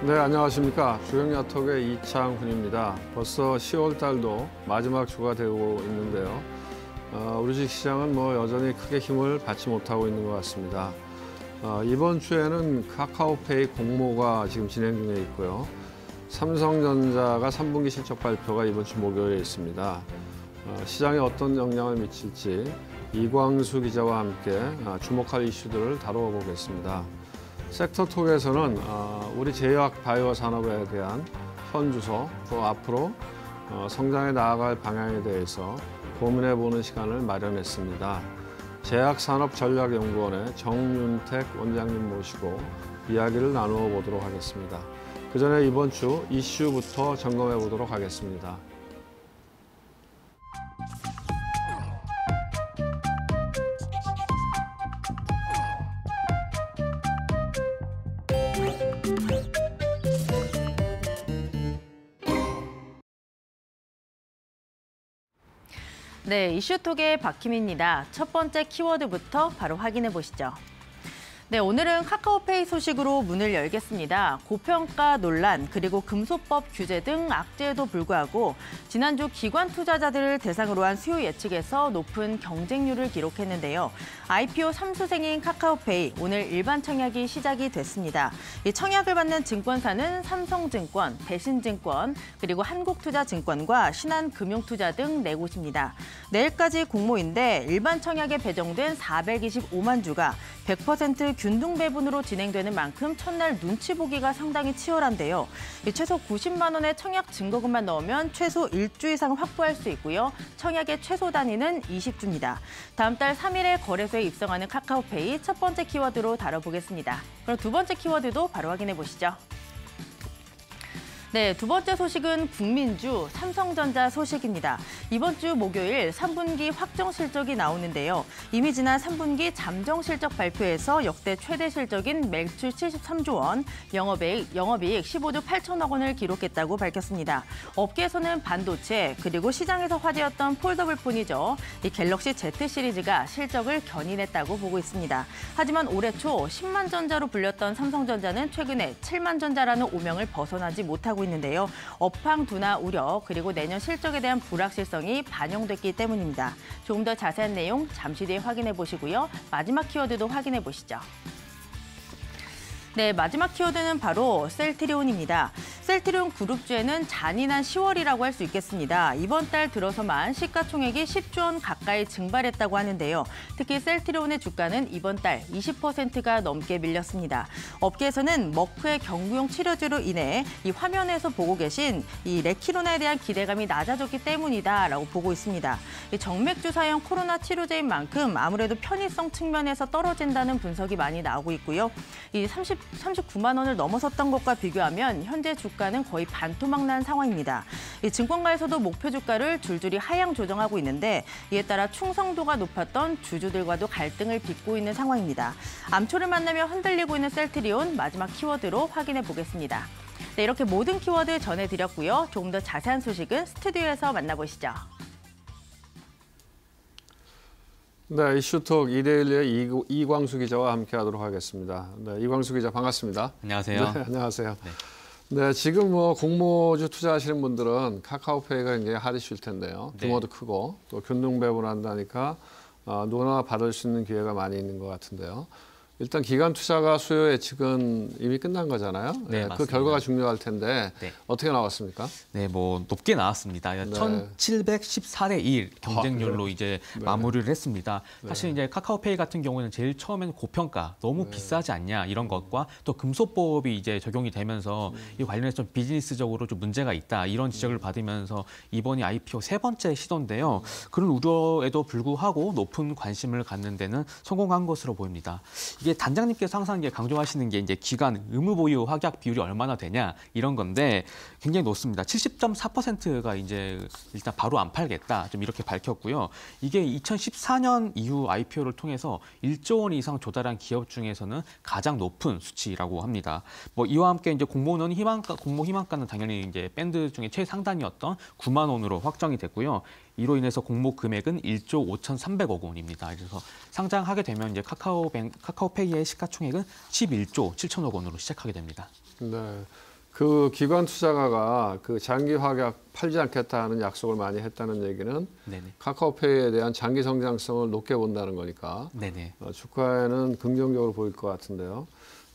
네, 안녕하십니까. 주경야톡의 이창훈입니다. 벌써 10월 달도 마지막 주가 되고 있는데요. 우리 주식시장은 여전히 크게 힘을 받지 못하고 있는 것 같습니다. 이번 주에는 카카오페이 공모가 지금 진행 중에 있고요. 삼성전자가 3분기 실적 발표가 이번 주 목요일에 있습니다. 시장에 어떤 영향을 미칠지 이광수 기자와 함께 주목할 이슈들을 다뤄보겠습니다. 섹터톡에서는 우리 제약 바이오 산업에 대한 현주소, 또 앞으로 성장해 나아갈 방향에 대해서 고민해보는 시간을 마련했습니다. 제약산업전략연구원의 정윤택 원장님 모시고 이야기를 나누어 보도록 하겠습니다. 그 전에 이번 주 이슈부터 점검해 보도록 하겠습니다. 네, 이슈톡의 박희미입니다. 첫 번째 키워드부터 바로 확인해 보시죠. 네, 오늘은 카카오페이 소식으로 문을 열겠습니다. 고평가 논란 그리고 금소법 규제 등 악재에도 불구하고 지난주 기관 투자자들을 대상으로 한 수요 예측에서 높은 경쟁률을 기록했는데요. IPO 3수생인 카카오페이 오늘 일반 청약이 시작이 됐습니다. 이 청약을 받는 증권사는 삼성증권, 대신증권, 그리고 한국투자증권과 신한금융투자 등 4곳입니다. 내일까지 공모인데 일반 청약에 배정된 425만 주가 100% 균등 배분으로 진행되는 만큼 첫날 눈치 보기가 상당히 치열한데요. 최소 90만 원의 청약 증거금만 넣으면 최소 1주 이상 확보할 수 있고요. 청약의 최소 단위는 20주입니다. 다음 달 3일에 거래소에 입성하는 카카오페이 첫 번째 키워드로 다뤄보겠습니다. 그럼 두 번째 키워드도 바로 확인해 보시죠. 네, 두 번째 소식은 국민주 삼성전자 소식입니다. 이번 주 목요일 3분기 확정 실적이 나오는데요. 이미 지난 3분기 잠정 실적 발표에서 역대 최대 실적인 매출 73조 원, 영업이익 15조 8천억 원을 기록했다고 밝혔습니다. 업계에서는 반도체 그리고 시장에서 화제였던 폴더블폰이죠. 이 갤럭시 Z 시리즈가 실적을 견인했다고 보고 있습니다. 하지만 올해 초 10만 전자로 불렸던 삼성전자는 최근에 7만 전자라는 오명을 벗어나지 못하고 있는데요. 업황 둔화 우려 그리고 내년 실적에 대한 불확실성이 반영됐기 때문입니다. 조금 더 자세한 내용 잠시 뒤에 확인해 보시고요. 마지막 키워드도 확인해 보시죠. 네, 마지막 키워드는 바로 셀트리온입니다. 셀트리온 그룹주에는 잔인한 10월이라고 할 수 있겠습니다. 이번 달 들어서만 시가총액이 10조 원 가까이 증발했다고 하는데요. 특히 셀트리온의 주가는 이번 달 20%가 넘게 밀렸습니다. 업계에서는 머크의 경구용 치료제로 인해 이 화면에서 보고 계신 이 레키로나에 대한 기대감이 낮아졌기 때문이다라고 보고 있습니다. 이 정맥주사형 코로나 치료제인 만큼 아무래도 편의성 측면에서 떨어진다는 분석이 많이 나오고 있고요. 이 39만 원을 넘어섰던 것과 비교하면 현재 주가는 거의 반토막 난 상황입니다. 이 증권가에서도 목표 주가를 줄줄이 하향 조정하고 있는데 이에 따라 충성도가 높았던 주주들과도 갈등을 빚고 있는 상황입니다. 암초를 만나며 흔들리고 있는 셀트리온 마지막 키워드로 확인해 보겠습니다. 네, 이렇게 모든 키워드 전해드렸고요. 조금 더 자세한 소식은 스튜디오에서 만나보시죠. 네, 이슈톡 이데일리의 이광수 기자와 함께하도록 하겠습니다. 네, 이광수 기자 반갑습니다. 안녕하세요. 네, 안녕하세요. 네, 지금 공모주 투자하시는 분들은 카카오페이가 굉장히 핫이슈일 텐데요. 규모도 크고 또 균등 배분한다니까 누구나 받을 수 있는 기회가 많이 있는 것 같은데요. 일단 기관 투자가 수요 예측은 이미 끝난 거잖아요. 네, 그 결과가 중요할 텐데 네. 어떻게 나왔습니까? 네, 높게 나왔습니다. 1714대 1 경쟁률로 이제 마무리를 했습니다. 사실 이제 카카오페이 같은 경우는 제일 처음에는 고평가, 너무 비싸지 않냐 이런 것과 또 금소법이 이제 적용이 되면서 이 관련해서 좀 비즈니스적으로 좀 문제가 있다 이런 지적을 받으면서 이번이 IPO 세 번째 시도인데요. 그런 우려에도 불구하고 높은 관심을 갖는 데는 성공한 것으로 보입니다. 이게 단장님께서 항상 이제 강조하시는 게 이제 기관 의무 보유 확약 비율이 얼마나 되냐 이런 건데 굉장히 높습니다. 70.4%가 이제 일단 바로 안 팔겠다 좀 이렇게 밝혔고요. 이게 2014년 이후 IPO를 통해서 1조 원 이상 조달한 기업 중에서는 가장 높은 수치라고 합니다. 이와 함께 이제 공모 희망가는 당연히 이제 밴드 중에 최상단이었던 9만 원으로 확정이 됐고요. 이로 인해서 공모 금액은 1조 5,300억 원입니다. 그래서 상장하게 되면 이제 카카오페이의 시가총액은 11조 7천억 원으로 시작하게 됩니다. 네. 그 기관 투자가가 그 장기 확약 팔지 않겠다는 약속을 많이 했다는 얘기는 네네. 카카오페이에 대한 장기 성장성을 높게 본다는 거니까 네네. 주가에는 긍정적으로 보일 것 같은데요.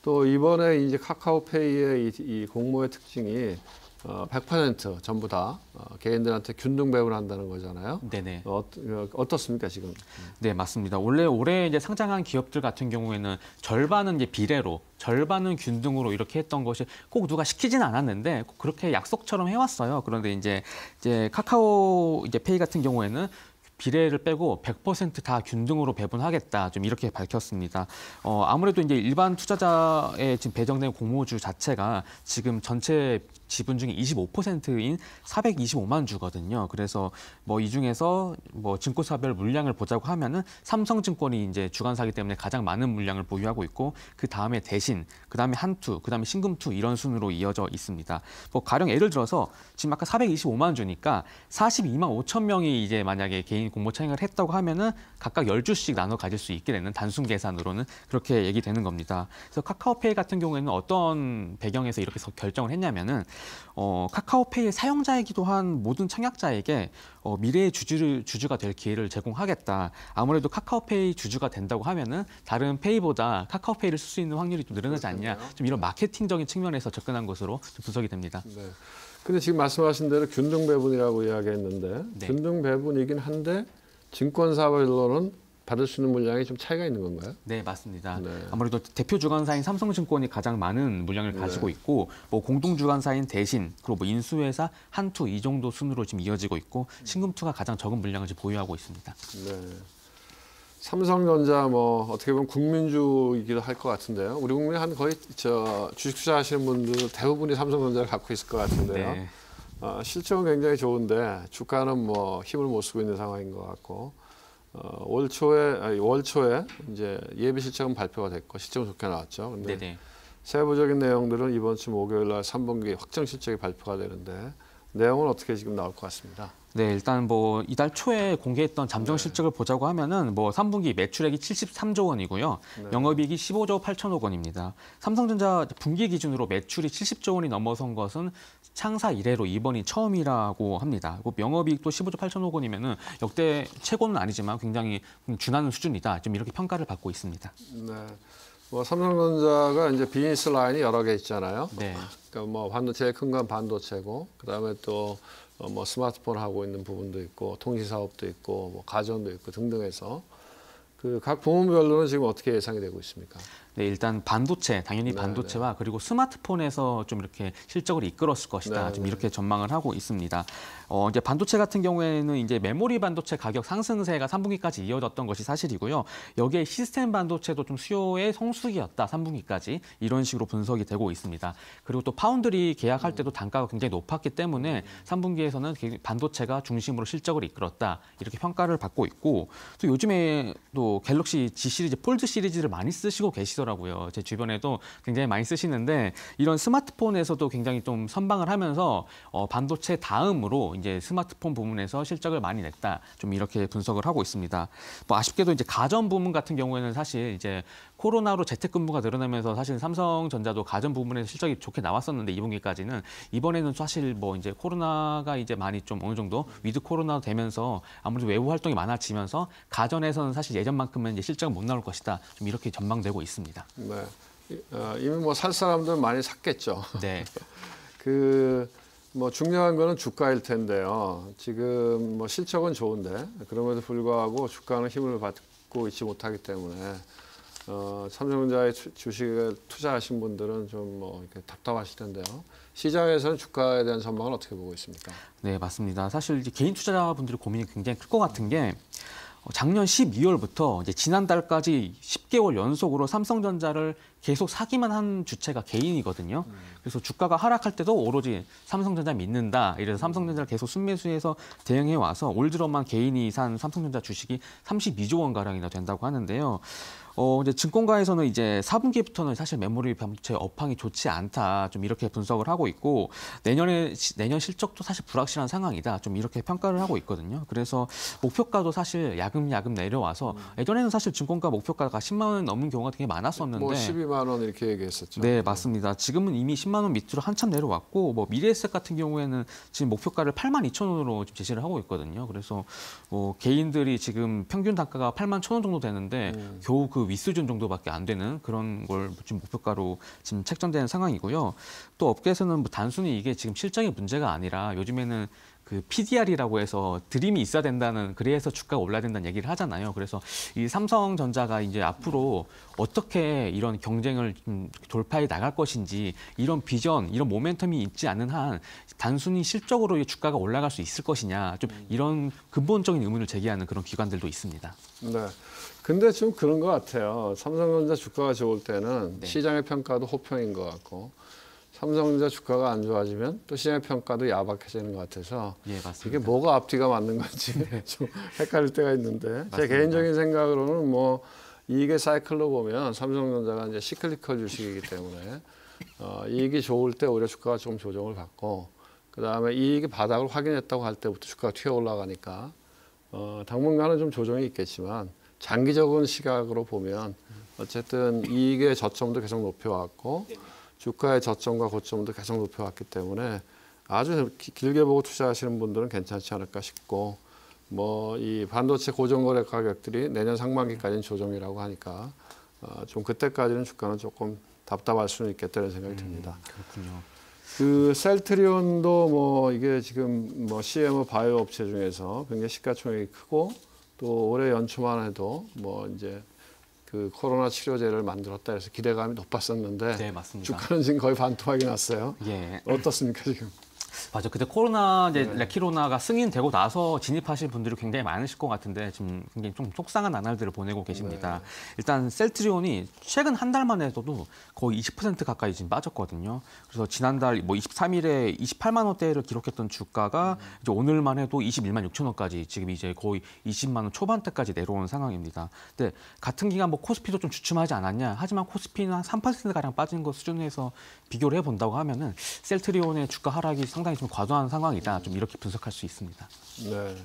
또 이번에 이제 카카오페이의 이 공모의 특징이 100% 전부 다 개인들한테 균등 배분을 한다는 거잖아요. 네네. 어떻습니까 지금? 네, 맞습니다. 원래 올해 이제 상장한 기업들 같은 경우에는 절반은 이제 비례로, 절반은 균등으로 이렇게 했던 것이 꼭 누가 시키지는 않았는데 꼭 그렇게 약속처럼 해왔어요. 그런데 이제 카카오 이제 페이 같은 경우에는 비례를 빼고 100% 다 균등으로 배분하겠다. 좀 이렇게 밝혔습니다. 아무래도 이제 일반 투자자에 지금 배정된 공모주 자체가 지금 전체 지분 중에 25%인 425만 주거든요. 그래서 뭐 이 중에서 뭐 증권사별 물량을 보자고 하면은 삼성증권이 이제 주관사기 때문에 가장 많은 물량을 보유하고 있고 그 다음에 대신, 그 다음에 한투, 그 다음에 신금투 이런 순으로 이어져 있습니다. 뭐 가령 예를 들어서 지금 아까 425만 주니까 42만 5천 명이 이제 만약에 개인 공모 참여를 했다고 하면은 각각 10주씩 나눠 가질 수 있게 되는 단순 계산으로는 그렇게 얘기되는 겁니다. 그래서 카카오페이 같은 경우에는 어떤 배경에서 이렇게 결정을 했냐면은 카카오페이의 사용자이기도 한 모든 청약자에게 미래의 주주가 될 기회를 제공하겠다. 아무래도 카카오페이 주주가 된다고 하면은 다른 페이보다 카카오페이를 쓸 수 있는 확률이 좀 늘어나지 않냐. 좀 이런 마케팅적인 측면에서 접근한 것으로 좀 분석이 됩니다. 네. 근데 지금 말씀하신 대로 균등 배분이라고 이야기했는데 네. 균등 배분이긴 한데 증권사별로는 받을 수 있는 물량이 좀 차이가 있는 건가요? 네, 맞습니다. 네. 아무래도 대표 주관사인 삼성증권이 가장 많은 물량을 가지고 있고, 뭐 공동 주관사인 대신, 그리고 뭐 인수회사 한투 이 정도 순으로 지금 이어지고 있고, 신금투가 가장 적은 물량을 지금 보유하고 있습니다. 네. 삼성전자 뭐 어떻게 보면 국민주이기도 할 것 같은데요. 우리 국민 한 거의 주식 투자하시는 분들 대부분이 삼성전자를 갖고 있을 것 같은데요. 네. 실적은 굉장히 좋은데 주가는 뭐 힘을 못 쓰고 있는 상황인 것 같고. 월 초에 이제 예비 실적은 발표가 됐고 실적은 좋게 나왔죠. 근데 네네. 세부적인 내용들은 이번 주 목요일 날 3분기 확정 실적이 발표가 되는데 내용은 어떻게 지금 나올 것 같습니다. 네, 일단 뭐 이달 초에 공개했던 잠정 실적을 보자고 하면은 뭐 3분기 매출액이 73조 원이고요. 영업이익이 15조 8천억 원입니다. 삼성전자 분기 기준으로 매출이 70조 원이 넘어선 것은 창사 이래로 이번이 처음이라고 합니다. 영업이익도 15조 8천억 원이면은 역대 최고는 아니지만 굉장히 준하는 수준이다. 좀 이렇게 평가를 받고 있습니다. 네. 뭐 삼성전자가 이제 비즈니스 라인이 여러 개 있잖아요. 네. 그러니까 뭐 반도체의 큰 건 반도체고, 그다음에 또 뭐 스마트폰 하고 있는 부분도 있고, 통신 사업도 있고, 뭐 가전도 있고 등등해서 그 각 부문별로는 지금 어떻게 예상이 되고 있습니까? 네, 일단 반도체, 당연히 네, 반도체와 그리고 스마트폰에서 좀 이렇게 실적을 이끌었을 것이다. 네, 좀 네. 이렇게 전망을 하고 있습니다. 이제 반도체 같은 경우에는 이제 메모리 반도체 가격 상승세가 3분기까지 이어졌던 것이 사실이고요. 여기에 시스템 반도체도 좀 수요의 성수기였다. 3분기까지 이런 식으로 분석이 되고 있습니다. 그리고 또 파운드리 계약할 때도 단가가 굉장히 높았기 때문에 3분기에서는 반도체가 중심으로 실적을 이끌었다. 이렇게 평가를 받고 있고, 또 요즘에 또 갤럭시 G 시리즈, 폴드 시리즈를 많이 쓰시고 계시더라고요. 제 주변에도 굉장히 많이 쓰시는데 이런 스마트폰에서도 굉장히 좀 선방을 하면서 반도체 다음으로 이제 스마트폰 부문에서 실적을 많이 냈다. 좀 이렇게 분석을 하고 있습니다. 뭐 아쉽게도 이제 가전 부문 같은 경우에는 사실 이제 코로나로 재택근무가 늘어나면서 사실 삼성전자도 가전 부문에서 실적이 좋게 나왔었는데 2분기까지는 이번에는 사실 뭐 이제 코로나가 이제 많이 좀 어느 정도 위드 코로나 되면서 아무래도 외부 활동이 많아지면서 가전에서는 사실 예전만큼은 이제 실적은 못 나올 것이다. 좀 이렇게 전망되고 있습니다. 네. 이미 뭐 살 사람들 많이 샀겠죠. 네. 뭐 중요한 거는 주가일 텐데요. 지금 뭐 실적은 좋은데 그럼에도 불구하고 주가는 힘을 받고 있지 못하기 때문에 삼성전자의 주식을 투자하신 분들은 좀 뭐 이렇게 답답하실 텐데요. 시장에서는 주가에 대한 전망은 어떻게 보고 있습니까? 네, 맞습니다. 사실 이제 개인 투자자분들의 고민이 굉장히 클 것 같은 게 작년 12월부터 이제 지난달까지 10개월 연속으로 삼성전자를 계속 사기만 한 주체가 개인이거든요. 그래서 주가가 하락할 때도 오로지 삼성전자 믿는다. 이래서 삼성전자를 계속 순매수해서 대응해 와서 올 들어만 개인이 산 삼성전자 주식이 32조 원 가량이나 된다고 하는데요. 이제 증권가에서는 이제 4분기부터는 사실 메모리 반도체 업황이 좋지 않다. 좀 이렇게 분석을 하고 있고 내년 실적도 사실 불확실한 상황이다. 좀 이렇게 평가를 하고 있거든요. 그래서 목표가도 사실 야금야금 내려와서 예전에는 사실 증권가 목표가가 10만 원 넘는 경우가 되게 많았었는데 뭐 12만 원 이렇게 얘기했었죠. 네, 맞습니다. 지금은 이미 10만 원 밑으로 한참 내려왔고 뭐 미래에셋 같은 경우에는 지금 목표가를 8만 2천 원으로 지금 제시를 하고 있거든요. 그래서 개인들이 지금 평균 단가가 8만 1천 원 정도 되는데 겨우 그 윗수준 정도밖에 안 되는 그런 걸 지금 목표가로 지금 책정되는 상황이고요. 또 업계에서는 뭐 단순히 이게 지금 실적의 문제가 아니라 요즘에는 그 PDR이라고 해서 드림이 있어야 된다는 그래서 주가가 올라야 된다는 얘기를 하잖아요. 그래서 이 삼성전자가 이제 앞으로 어떻게 이런 경쟁을 돌파해 나갈 것인지 이런 비전, 이런 모멘텀이 있지 않는 한 단순히 실적으로 주가가 올라갈 수 있을 것이냐 좀 이런 근본적인 의문을 제기하는 그런 기관들도 있습니다. 네. 근데 좀 그런 것 같아요. 삼성전자 주가가 좋을 때는 네. 시장의 평가도 호평인 것 같고 삼성전자 주가가 안 좋아지면 또 시장의 평가도 야박해지는 것 같아서 예, 맞습니다. 이게 뭐가 앞뒤가 맞는 건지 좀 헷갈릴 때가 있는데 맞습니다. 제 개인적인 생각으로는 뭐 이익의 사이클로 보면 삼성전자가 이제 시클리컬 주식이기 때문에 이익이 좋을 때 오히려 주가가 좀 조정을 받고 그다음에 이익이 바닥을 확인했다고 할 때부터 주가가 튀어 올라가니까 당분간은 좀 조정이 있겠지만 장기적인 시각으로 보면 어쨌든 이익의 저점도 계속 높여왔고 주가의 저점과 고점도 계속 높여왔기 때문에 아주 길게 보고 투자하시는 분들은 괜찮지 않을까 싶고 뭐 이 반도체 고정거래 가격들이 내년 상반기까지는 조정이라고 하니까 좀 그때까지는 주가는 조금 답답할 수는 있겠다는 생각이 듭니다. 그렇군요. 그 셀트리온도 뭐 이게 지금 뭐 CMO 바이오 업체 중에서 굉장히 시가총액이 크고 또 올해 연초만 해도 뭐 이제 그 코로나 치료제를 만들었다 해서 기대감이 높았었는데 네, 맞습니다. 주가는 지금 거의 반토막이 났어요. 예. 어떻습니까 지금? 맞아. 그때 코로나 이제 레키로나가 승인되고 나서 진입하실 분들이 굉장히 많으실 것 같은데 지금 굉장히 좀 속상한 나날들을 보내고 계십니다. 일단 셀트리온이 최근 한 달만 해도 거의 20% 가까이 지금 빠졌거든요. 그래서 지난달 뭐 23일에 28만 원대를 기록했던 주가가 이제 오늘만 해도 21만 6천 원까지 지금 이제 거의 20만 원 초반대까지 내려온 상황입니다. 근데 같은 기간 뭐 코스피도 좀 주춤하지 않았냐? 하지만 코스피는 한 3% 가량 빠진 것 수준에서 비교를 해본다고 하면은 셀트리온의 주가 하락이 상당히 좀 과도한 상황이다. 좀 이렇게 분석할 수 있습니다. 네.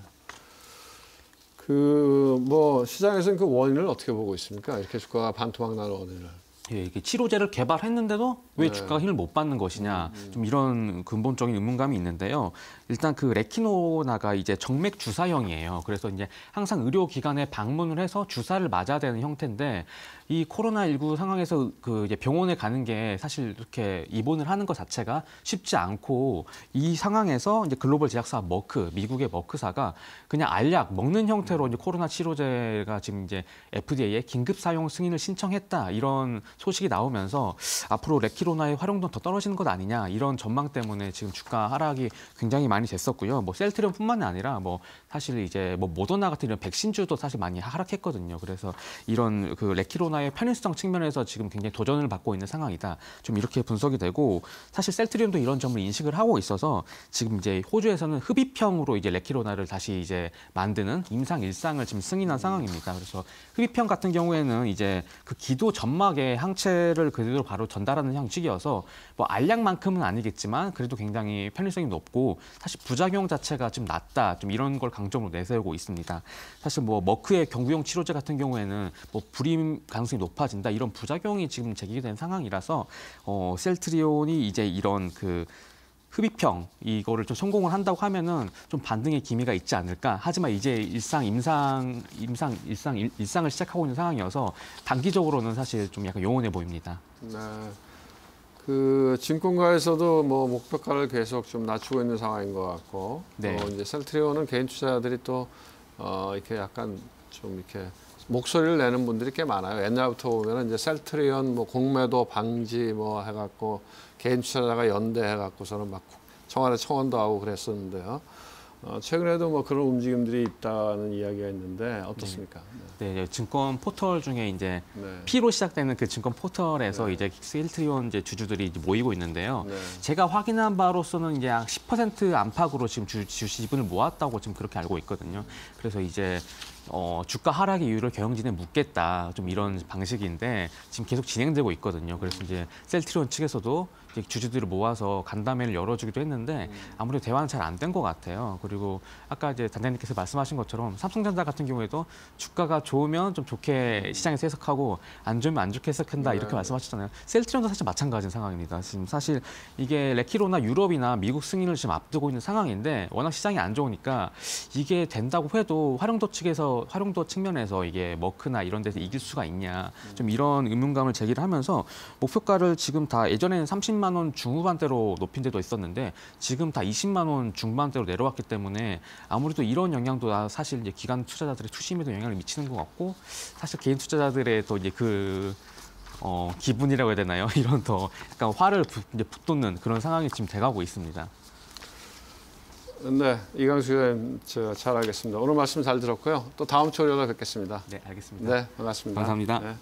그 뭐 시장에서는 그 원인을 어떻게 보고 있습니까? 이렇게 주가가 반토막 나는 원인을. 예, 이게 치료제를 개발했는데도 왜 주가가 힘을 못 받는 것이냐, 좀 이런 근본적인 의문감이 있는데요. 일단 그 레키노나가 이제 정맥 주사형이에요. 그래서 이제 항상 의료기관에 방문을 해서 주사를 맞아야 되는 형태인데 이 코로나19 상황에서 그 이제 병원에 가는 게 사실 이렇게 입원을 하는 것 자체가 쉽지 않고 이 상황에서 이제 글로벌 제약사 머크, 미국의 머크사가 그냥 알약 먹는 형태로 이제 코로나 치료제가 지금 이제 FDA에 긴급 사용 승인을 신청했다 이런 소식이 나오면서 앞으로 레키로나의 활용도는 더 떨어지는 것 아니냐 이런 전망 때문에 지금 주가 하락이 굉장히 많이 됐었고요. 뭐 셀트리온뿐만이 아니라 뭐 사실 이제 뭐 모더나 같은 이런 백신주도 사실 많이 하락했거든요. 그래서 이런 그 레키로나의 편의성 측면에서 지금 굉장히 도전을 받고 있는 상황이다. 좀 이렇게 분석이 되고 사실 셀트리온도 이런 점을 인식을 하고 있어서 지금 이제 호주에서는 흡입형으로 이제 레키로나를 다시 이제 만드는 임상 1상을 지금 승인한 상황입니다. 그래서 흡입형 같은 경우에는 이제 그 기도 점막에 항체를 그대로 바로 전달하는 형식이어서 뭐 알약만큼은 아니겠지만 그래도 굉장히 편의성이 높고 사실 부작용 자체가 좀 낮다. 좀 이런 걸 강점으로 내세우고 있습니다. 사실 뭐 머크의 경구용 치료제 같은 경우에는 뭐 불임 가능성이 높아진다. 이런 부작용이 지금 제기된 상황이라서 셀트리온이 이제 이런 그 흡입형 이거를 좀 성공을 한다고 하면은 좀 반등의 기미가 있지 않을까. 하지만 이제 일상을 시작하고 있는 상황이어서 단기적으로는 사실 좀 약간 요원해 보입니다. 네. 그 증권가에서도 뭐 목표가를 계속 좀 낮추고 있는 상황인 것 같고, 네. 이제 셀트리온은 개인 투자자들이 또 이렇게 약간 좀 이렇게 목소리를 내는 분들이 꽤 많아요. 옛날부터 보면은 이제 셀트리온 뭐 공매도 방지 뭐 해갖고 개인 투자자가 연대해갖고서는 막 청와대 청원도 하고 그랬었는데요. 최근에도 뭐 그런 움직임들이 있다는 이야기가 있는데 어떻습니까? 네, 증권 포털 중에 이제 네. P로 시작되는 그 증권 포털에서 이제 셀트리온 이제 주주들이 이제 모이고 있는데요. 네. 제가 확인한 바로서는 이제 약 10% 안팎으로 지금 주식을 모았다고 지금 그렇게 알고 있거든요. 그래서 이제 주가 하락 이유를 경영진에 묻겠다 좀 이런 방식인데 지금 계속 진행되고 있거든요. 그래서 이제 셀트리온 측에서도 이제 주주들을 모아서 간담회를 열어주기도 했는데 아무래도 대화는 잘 안 된 것 같아요. 그리고 아까 이제 단장님께서 말씀하신 것처럼 삼성전자 같은 경우에도 주가가 좋으면 좀 좋게 시장에서 해석하고 안 좋으면 안 좋게 해석한다 이렇게 말씀하셨잖아요. 셀트리온도 사실 마찬가지인 상황입니다. 지금 사실 이게 레키로나 유럽이나 미국 승인을 지금 앞두고 있는 상황인데 워낙 시장이 안 좋으니까 이게 된다고 해도 활용도 측면에서 이게 머크나 이런 데서 이길 수가 있냐 좀 이런 의문감을 제기를 하면서 목표가를 지금 다 예전에는 30만 원 중후반대로 높인 데도 있었는데 지금 다 20만 원 중반대로 내려왔기 때문에 아무래도 이런 영향도 사실 이제 기관 투자자들의 투심에도 영향을 미치는 것 같고 사실 개인 투자자들의 또 이제 기분이라고 해야 되나요? 이런 더 약간 화를 이제 북돋는 그런 상황이 지금 돼가고 있습니다. 네, 이광수 의원 잘 알겠습니다. 오늘 말씀 잘 들었고요. 또 다음 주 월요일에 뵙겠습니다. 네, 알겠습니다. 네, 반갑습니다. 감사합니다. 네.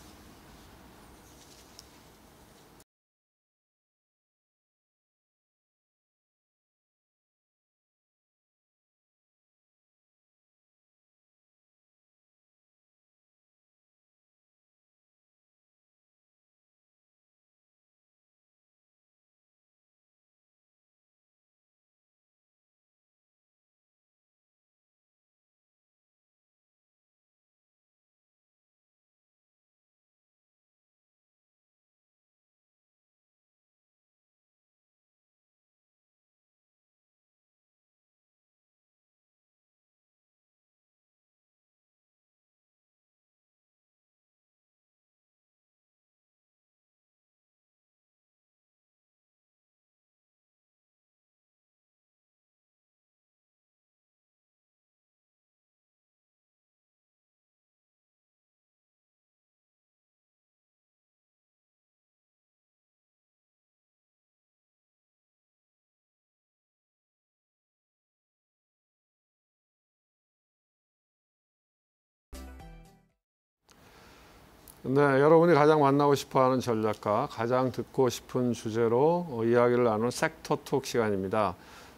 네, 여러분이 가장 만나고 싶어하는 전략가, 가장 듣고 싶은 주제로 이야기를 나누는 섹터톡 시간입니다.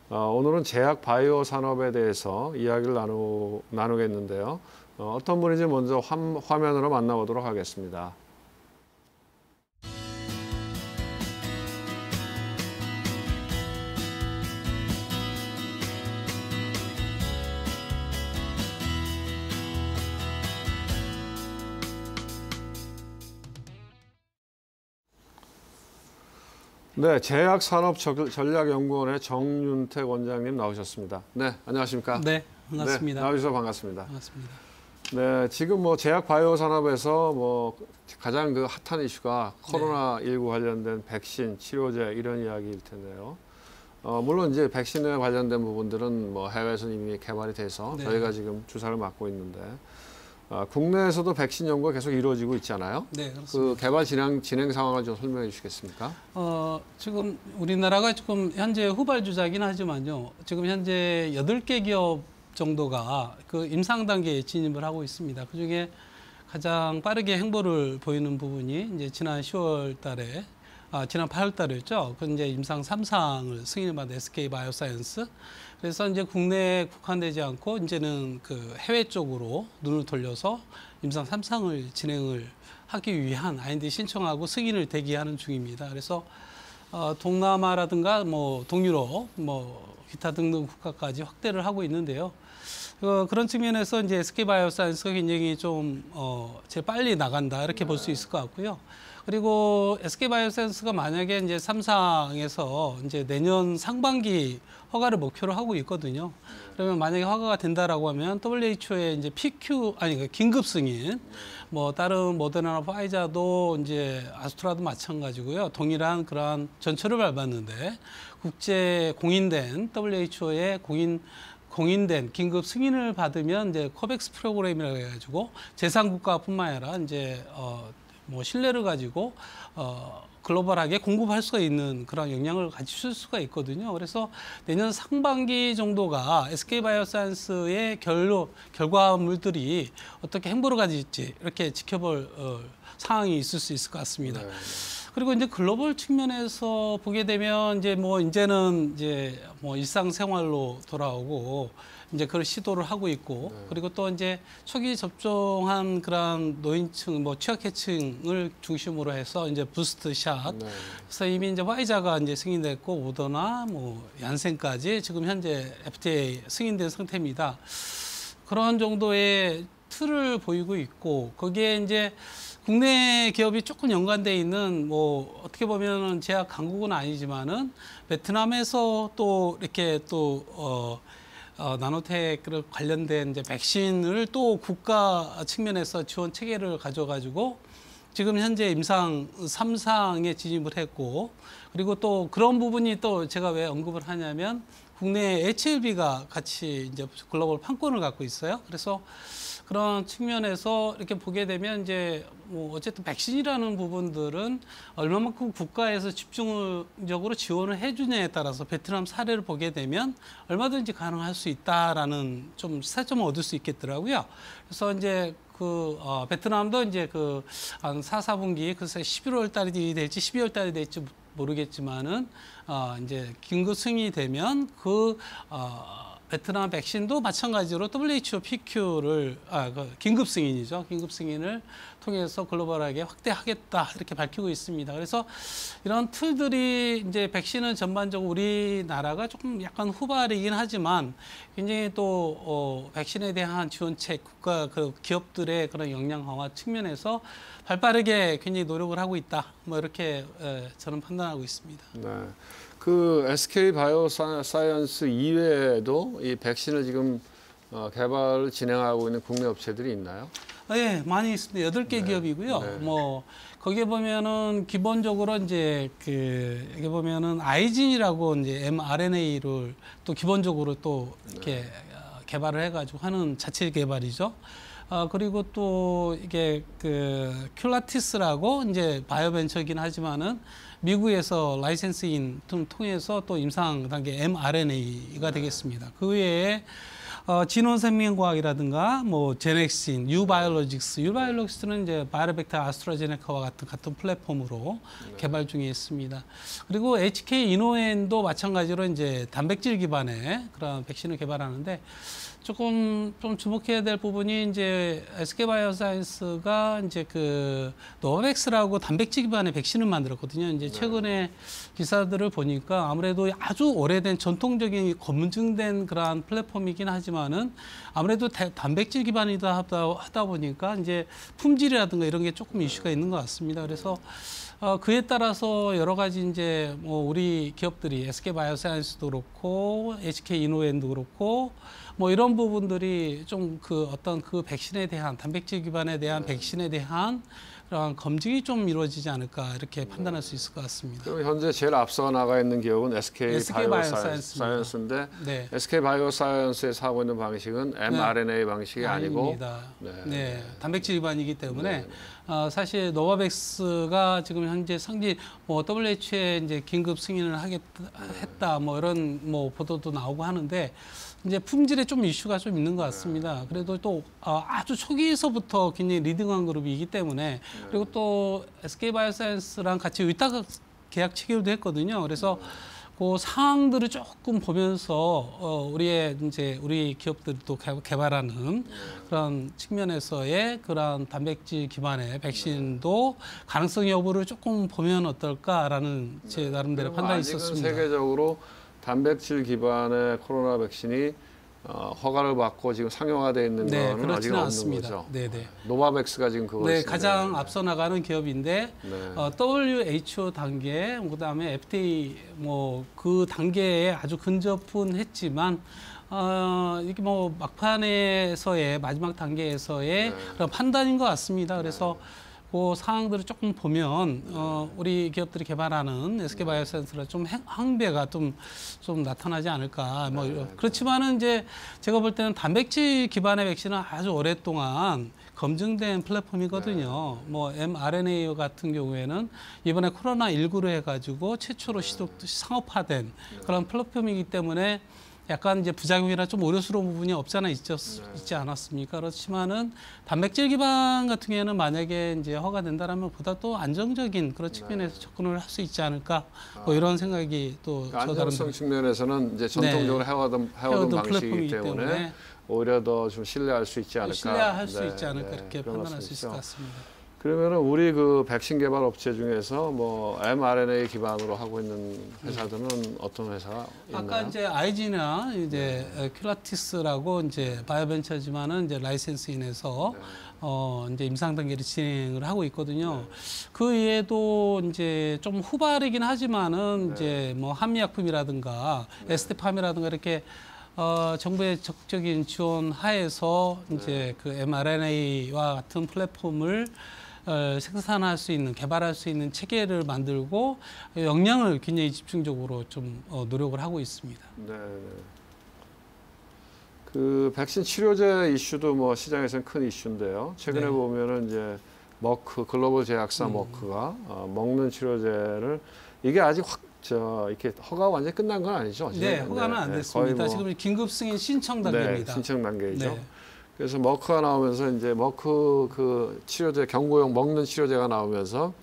오늘은 제약 바이오 산업에 대해서 이야기를 나누겠는데요. 어떤 분인지 먼저 화면으로 만나보도록 하겠습니다. 네, 제약산업전략연구원의 정윤택 원장님 나오셨습니다. 네, 안녕하십니까? 네, 반갑습니다. 네, 나와주셔서 반갑습니다. 반갑습니다. 네, 지금 뭐 제약 바이오 산업에서 뭐 가장 그 핫한 이슈가 코로나19 관련된 백신, 치료제 이런 이야기일 텐데요. 물론 이제 백신에 관련된 부분들은 뭐 해외에서 이미 개발이 돼서 저희가 지금 주사를 맞고 있는데 국내에서도 백신 연구가 계속 이루어지고 있잖아요. 네, 그렇습니다. 그 개발 진행 상황을 좀 설명해 주시겠습니까? 지금 우리나라가 조금 현재 후발주자긴 하지만요. 지금 현재 8개 기업 정도가 그 임상 단계에 진입을 하고 있습니다. 그중에 가장 빠르게 행보를 보이는 부분이 이제 지난 10월 달에 지난 8월 달이었죠. 그 이제 임상 3상을 승인을 받은 SK 바이오사이언스. 그래서 이제 국내에 국한되지 않고 이제는 그 해외 쪽으로 눈을 돌려서 임상 3상을 진행을 하기 위한 IND 신청하고 승인을 대기하는 중입니다. 그래서 동남아라든가 뭐 동유럽, 뭐 기타 등등 국가까지 확대를 하고 있는데요. 그런 측면에서 이제 SK 바이오사이언스가 굉장히 좀 제일 빨리 나간다 이렇게 볼 수 있을 것 같고요. 그리고 SK 바이오사이언스가 만약에 이제 3상에서 이제 내년 상반기 허가를 목표로 하고 있거든요. 그러면 만약에 허가가 된다라고 하면 WHO의 이제 긴급 승인, 뭐 다른 모더나나 파이자도 이제 아스트라도 마찬가지고요. 동일한 그러한 전철을 밟았는데 국제 공인된 WHO의 공인된 긴급 승인을 받으면 이제 코백스 프로그램이라고 해가지고 제3국가뿐만 아니라 이제 뭐 신뢰를 가지고 글로벌하게 공급할 수가 있는 그런 역량을 갖출 수가 있거든요. 그래서 내년 상반기 정도가 SK 바이오사이언스의 결과물들이 어떻게 행보를 가질지 이렇게 지켜볼 상황이 있을 수 있을 것 같습니다. 그리고 이제 글로벌 측면에서 보게 되면 이제는 뭐 일상생활로 돌아오고 이제 그걸 시도를 하고 있고 그리고 또 이제 초기 접종한 그런 노인층 뭐 취약계층을 중심으로 해서 이제 부스트샷 그래서 이미 이제 화이자가 이제 승인됐고 모더나 뭐 얀센까지 지금 현재 FDA 승인된 상태입니다. 그런 정도의 틀을 보이고 있고 거기에 이제 국내 기업이 조금 연관돼 있는 뭐 어떻게 보면은 제약 강국은 아니지만은 베트남에서 또 이렇게 또 나노텍 관련된 이제 백신을 또 국가 측면에서 지원 체계를 가져가지고 지금 현재 임상 3상에 진입을 했고 그리고 또 그런 부분이 또 제가 왜 언급을 하냐면 국내 HLB가 같이 이제 글로벌 판권을 갖고 있어요. 그래서 그런 측면에서 이렇게 보게 되면 이제 뭐 어쨌든 백신이라는 부분들은 얼마만큼 국가에서 집중적으로 지원을 해주냐에 따라서 베트남 사례를 보게 되면 얼마든지 가능할 수 있다라는 좀 시사점을 얻을 수 있겠더라고요. 그래서 이제 베트남도 이제 한 4, 4분기 글쎄 11월 달이 될지 12월 달이 될지 모르겠지만은 이제 긴급 승인이 되면 베트남 백신도 마찬가지로 WHO PQ를 긴급 승인이죠. 긴급 승인을 통해서 글로벌하게 확대하겠다 이렇게 밝히고 있습니다. 그래서 이런 틀들이 이제 백신은 전반적으로 우리나라가 조금 약간 후발이긴 하지만 굉장히 또 백신에 대한 지원책 국가 기업들의 그런 역량 강화 측면에서 발빠르게 굉장히 노력을 하고 있다. 뭐 이렇게 저는 판단하고 있습니다. 네. 그 SK 바이오사이언스 이외에도 이 백신을 지금 개발을 진행하고 있는 국내 업체들이 있나요? 네, 많이 있습니다. 8개 기업이고요. 네. 뭐 거기에 보면은 기본적으로 이제 여기 보면은 아이진이라고 이제 mRNA를 또 기본적으로 또 이렇게 개발을 해가지고 하는 자체 개발이죠. 그리고 또 이게 큐라티스라고 이제 바이오벤처이긴 하지만은 미국에서 라이센스인 통해서 또 임상 단계 mRNA가 되겠습니다. 그 외에 진원생명과학이라든가 뭐 제넥신, 유바이올로직스는 이제 바이오벡터 아스트라제네카와 같은 플랫폼으로 개발 중에 있습니다. 그리고 HK 이노엔도 마찬가지로 이제 단백질 기반의 그런 백신을 개발하는데 조금 좀 주목해야 될 부분이 이제 SK 바이오사이언스가 이제 노바백스라고 단백질 기반의 백신을 만들었거든요. 이제 최근에 기사들을 보니까 아무래도 아주 오래된 전통적인 검증된 그러한 플랫폼이긴 하지만은 아무래도 단백질 기반이다 하다 보니까 이제 품질이라든가 이런 게 조금 이슈가 있는 것 같습니다. 그래서 그에 따라서 여러 가지 이제 뭐 우리 기업들이 SK 바이오사이언스도 그렇고 HK 이노엔도 그렇고 뭐 이런 부분들이 좀 어떤 백신에 대한 단백질 기반에 대한 백신에 대한 그런 검증이 좀 이루어지지 않을까 이렇게 판단할 수 있을 것 같습니다. 그럼 현재 제일 앞서 나가 있는 기업은 SK 바이오사이언스인데 네. SK 바이오사이언스에서 하고 있는 방식은 mRNA 방식이 아니고 네, 단백질 기반이기 때문에 사실 노바백스가 지금 현재 뭐 WHO에 이제 긴급 승인을 했다 뭐 이런 뭐 보도도 나오고 하는데 이제 품질에 좀 이슈가 좀 있는 것 같습니다. 그래도 또 아주 초기에서부터 굉장히 리딩한 그룹이기 때문에 그리고 또 SK 바이오사이언스랑 같이 위탁 계약 체결도 했거든요. 그래서 그 사항들을 조금 보면서 우리 기업들도 개발하는 그런 측면에서의 그런 단백질 기반의 백신도 가능성 여부를 조금 보면 어떨까라는 제 나름대로 판단이 있었습니다. 세계적으로 단백질 기반의 코로나 백신이 허가를 받고 지금 상용화되어 있는 거는 아직 없는 거죠. 네네. 노바백스가 지금 그거 있습니다. 가장 앞서 나가는 기업인데 WHO 단계, 그다음에 FDA 뭐 그 단계에 아주 근접은 했지만 이게 뭐 막판에서의 마지막 단계에서의 그런 판단인 것 같습니다. 그래서 그 사항들을 조금 보면 우리 기업들이 개발하는 SK 바이오사이언스라 좀 항배가 좀 나타나지 않을까. 뭐 그렇지만은 이제 제가 볼 때는 단백질 기반의 백신은 아주 오랫동안 검증된 플랫폼이거든요. 뭐 mRNA 같은 경우에는 이번에 코로나19로 해가지고 최초로 상업화된 그런 플랫폼이기 때문에 약간 이제 부작용이나 좀 우려스러운 부분이 없잖아 있지 않았습니까? 그렇지만은 단백질 기반 같은 경우에는 만약에 이제 허가된다라면 보다 또 안정적인 그런 측면에서 접근을 할 수 있지 않을까 뭐 이런 생각이 또 안정성 측면에서는 이제 전통적으로 해오던 방식이기 때문에 오히려 더 좀 신뢰할 수 있지 않을까. 신뢰할 수 있지 않을까 이렇게 판단할 수 있을 것 같습니다. 그러면은 우리 그 백신 개발 업체 중에서 뭐 mRNA 기반으로 하고 있는 회사들은 어떤 회사가 있나요? 아까 이제 아이지나 이제 큐라티스라고 이제 바이오벤처지만은 이제 라이센스인에서 이제 임상 단계를 진행을 하고 있거든요. 그 외에도 이제 좀 후발이긴 하지만은 이제 뭐 한미약품이라든가 에스테팜이라든가 이렇게 정부의 적극적인 지원 하에서 이제 그 mRNA와 같은 플랫폼을 생산할 수 있는, 개발할 수 있는 체계를 만들고 역량을 굉장히 집중적으로 좀 노력을 하고 있습니다. 네. 그 백신 치료제 이슈도 뭐 시장에서는 큰 이슈인데요. 최근에 보면은 이제 머크 글로벌 제약사 머크가 먹는 치료제를 이게 아직 이렇게 허가가 완전히 끝난 건 아니죠? 네, 허가는 안 됐습니다. 뭐 지금 긴급 승인 신청 단계입니다. 네, 신청 단계이죠. 네. 그래서 머크가 나오면서 이제 머크 그 치료제 경구용 먹는 치료제가 나오면서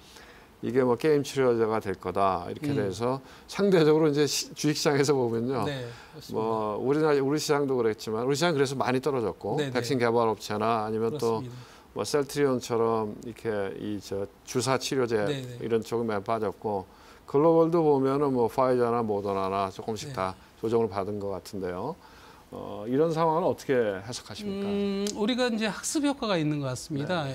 이게 뭐 게임 치료제가 될 거다 이렇게 돼서 상대적으로 이제 주식시장에서 보면요, 뭐 우리 시장도 그랬지만 우리 시장 그래서 많이 떨어졌고 백신 개발 업체나 아니면 또 뭐 셀트리온처럼 이렇게 주사 치료제 이런 쪽은 많이 빠졌고 글로벌도 보면은 뭐 파이저나 모더나나 조금씩 다 조정을 받은 것 같은데요. 이런 상황은 어떻게 해석하십니까? 우리가 이제 학습 효과가 있는 것 같습니다.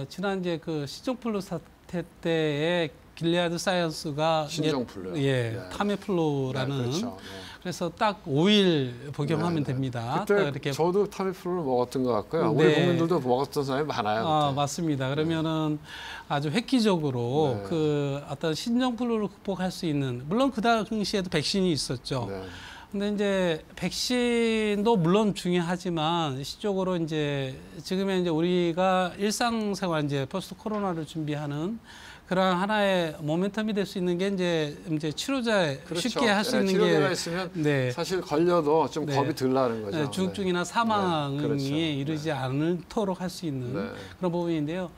지난 이제 그 신종플루 사태 때에 길리아드 사이언스가 신종플루, 타미플루라는 그렇죠. 그래서 딱 5일 복용하면 됩니다. 그때 이렇게 저도 타미플루를 먹었던 것 같고요. 우리 국민들도 먹었던 사람이 많아요. 그때. 맞습니다. 그러면은 아주 획기적으로 그 어떤 신종플루를 극복할 수 있는, 물론 그 당시에도 백신이 있었죠. 근데 이제 백신도 물론 중요하지만 시적으로 이제 지금의 이제 우리가 일상생활 이제 포스트 코로나를 준비하는 그런 하나의 모멘텀이 될 수 있는 게 이제 치료제 그렇죠. 쉽게 할 수 있는 치료제가 게 있으면 사실 걸려도 좀 겁이 덜 나는 거죠. 중증이나 사망에 이르지 않도록 할 수 있는 그런 부분인데요.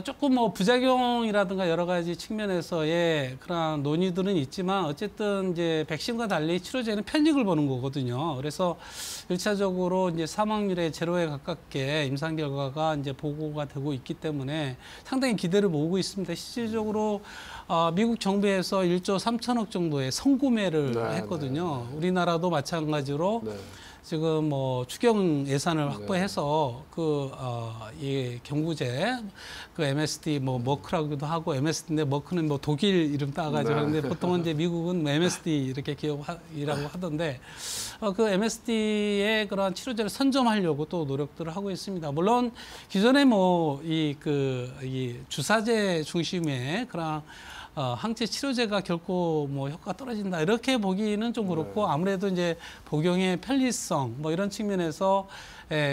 조금 뭐 부작용이라든가 여러 가지 측면에서의 그런 논의들은 있지만 어쨌든 이제 백신과 달리 치료제는 편익을 보는 거거든요. 그래서 1차적으로 이제 사망률의 제로에 가깝게 임상 결과가 이제 보고가 되고 있기 때문에 상당히 기대를 모으고 있습니다. 실질적으로 미국 정부에서 1조 3천억 정도의 선구매를 했거든요. 우리나라도 마찬가지로 지금 뭐 추경 예산을 확보해서 이 경구제 그 MSD 뭐 머크라고도 하고 MSD인데 머크는 뭐 독일 이름 따가지고 하는데 보통은 이제 미국은 MSD 이렇게 기억이라고 하던데 그 MSD의 그런 치료제를 선점하려고 또 노력들을 하고 있습니다. 물론 기존에 뭐 이 주사제 중심의 그런 항체 치료제가 결코 뭐 효과가 떨어진다 이렇게 보기는 좀 그렇고 아무래도 이제 복용의 편리성 뭐 이런 측면에서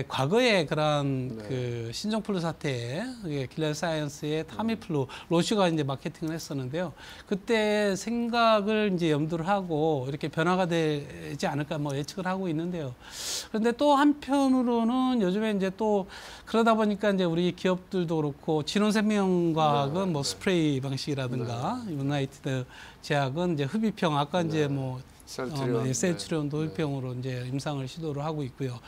과거에 그런 그 신종플루 사태에 길리아드 사이언스의 타미플루 로시가 이제 마케팅을 했었는데요. 그때 생각을 이제 염두를 하고 이렇게 변화가 되지 않을까 뭐 예측을 하고 있는데요. 그런데 또 한편으로는 요즘에 이제 또 그러다 보니까 이제 우리 기업들도 그렇고 진원생명과학은 뭐 스프레이 방식이라든가 유나이티드 제약은 이제 흡입형 아까 이제 뭐 셀트리온도 흡입형으로 이제 임상을 시도를 하고 있고요.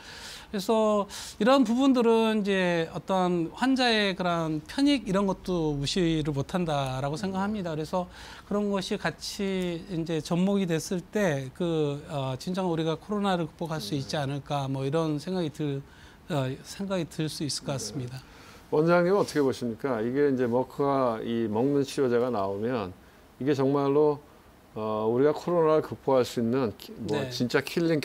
그래서 이런 부분들은 이제 어떤 환자의 그런 편익 이런 것도 무시를 못한다라고 생각합니다. 그래서 그런 것이 같이 이제 접목이 됐을 때 진정 우리가 코로나를 극복할 수 있지 않을까 뭐 이런 생각이 들 수 있을 것 같습니다. 원장님은 어떻게 보십니까? 이게 이제 머크가 이 먹는 치료제가 나오면 이게 정말로 우리가 코로나를 극복할 수 있는 진짜 킬링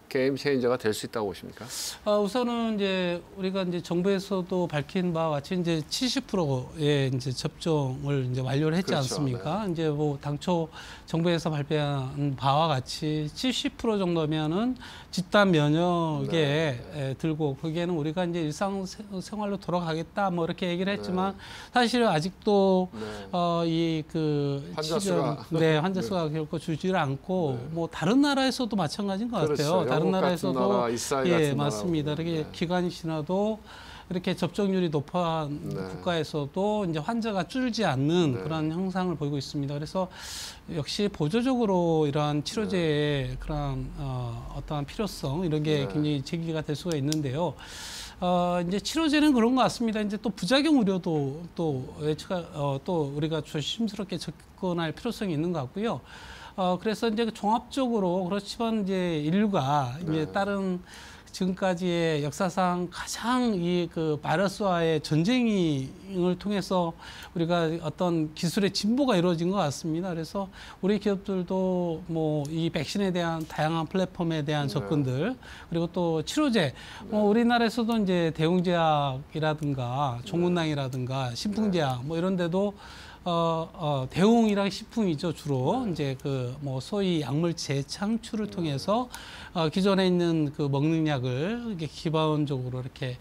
게임 체인저가 될 수 있다고 보십니까? 우선은 이제 우리가 이제 정부에서도 밝힌 바와 같이 이제 70%의 이제 접종을 이제 완료를 했지 않습니까? 이제 뭐 당초 정부에서 발표한 바와 같이 70% 정도면은 집단 면역에 들고 거기에는 우리가 이제 일상 생활로 돌아가겠다 뭐 이렇게 얘기를 했지만 사실 아직도 이 그 환자 수가 환자 스트레스가 결코 주지를 않고 뭐 다른 나라에서도 마찬가지인 것 그렇죠. 같아요. 다른 영국 나라에서도 같은 나라, 이스라엘 같은 맞습니다. 나라고. 이렇게 기간이 지나도 이렇게 접종률이 높은 국가에서도 이제 환자가 줄지 않는 그런 형상을 보이고 있습니다. 그래서 역시 보조적으로 이러한 치료제의 그런 어떠한 필요성 이런 게 굉장히 제기가 될 수가 있는데요. 이제 치료제는 그런 것 같습니다. 이제 또 부작용 우려도 또 또 우리가 조심스럽게 접근할 필요성이 있는 것 같고요. 그래서 이제 종합적으로 그렇지만 이제 인류가 이제 다른 지금까지의 역사상 가장 이 그 바이러스와의 전쟁을 통해서 우리가 어떤 기술의 진보가 이루어진 것 같습니다. 그래서 우리 기업들도 뭐 이 백신에 대한 다양한 플랫폼에 대한 접근들 그리고 또 치료제 우리나라에서도 이제 대웅제약이라든가 종문당이라든가 신풍제약 뭐 이런 데도 대웅이랑 식품이죠 주로 이제 그 뭐 소위 약물 재창출을 통해서 기존에 있는 그 먹는 약을 이렇게 기반적으로 이렇게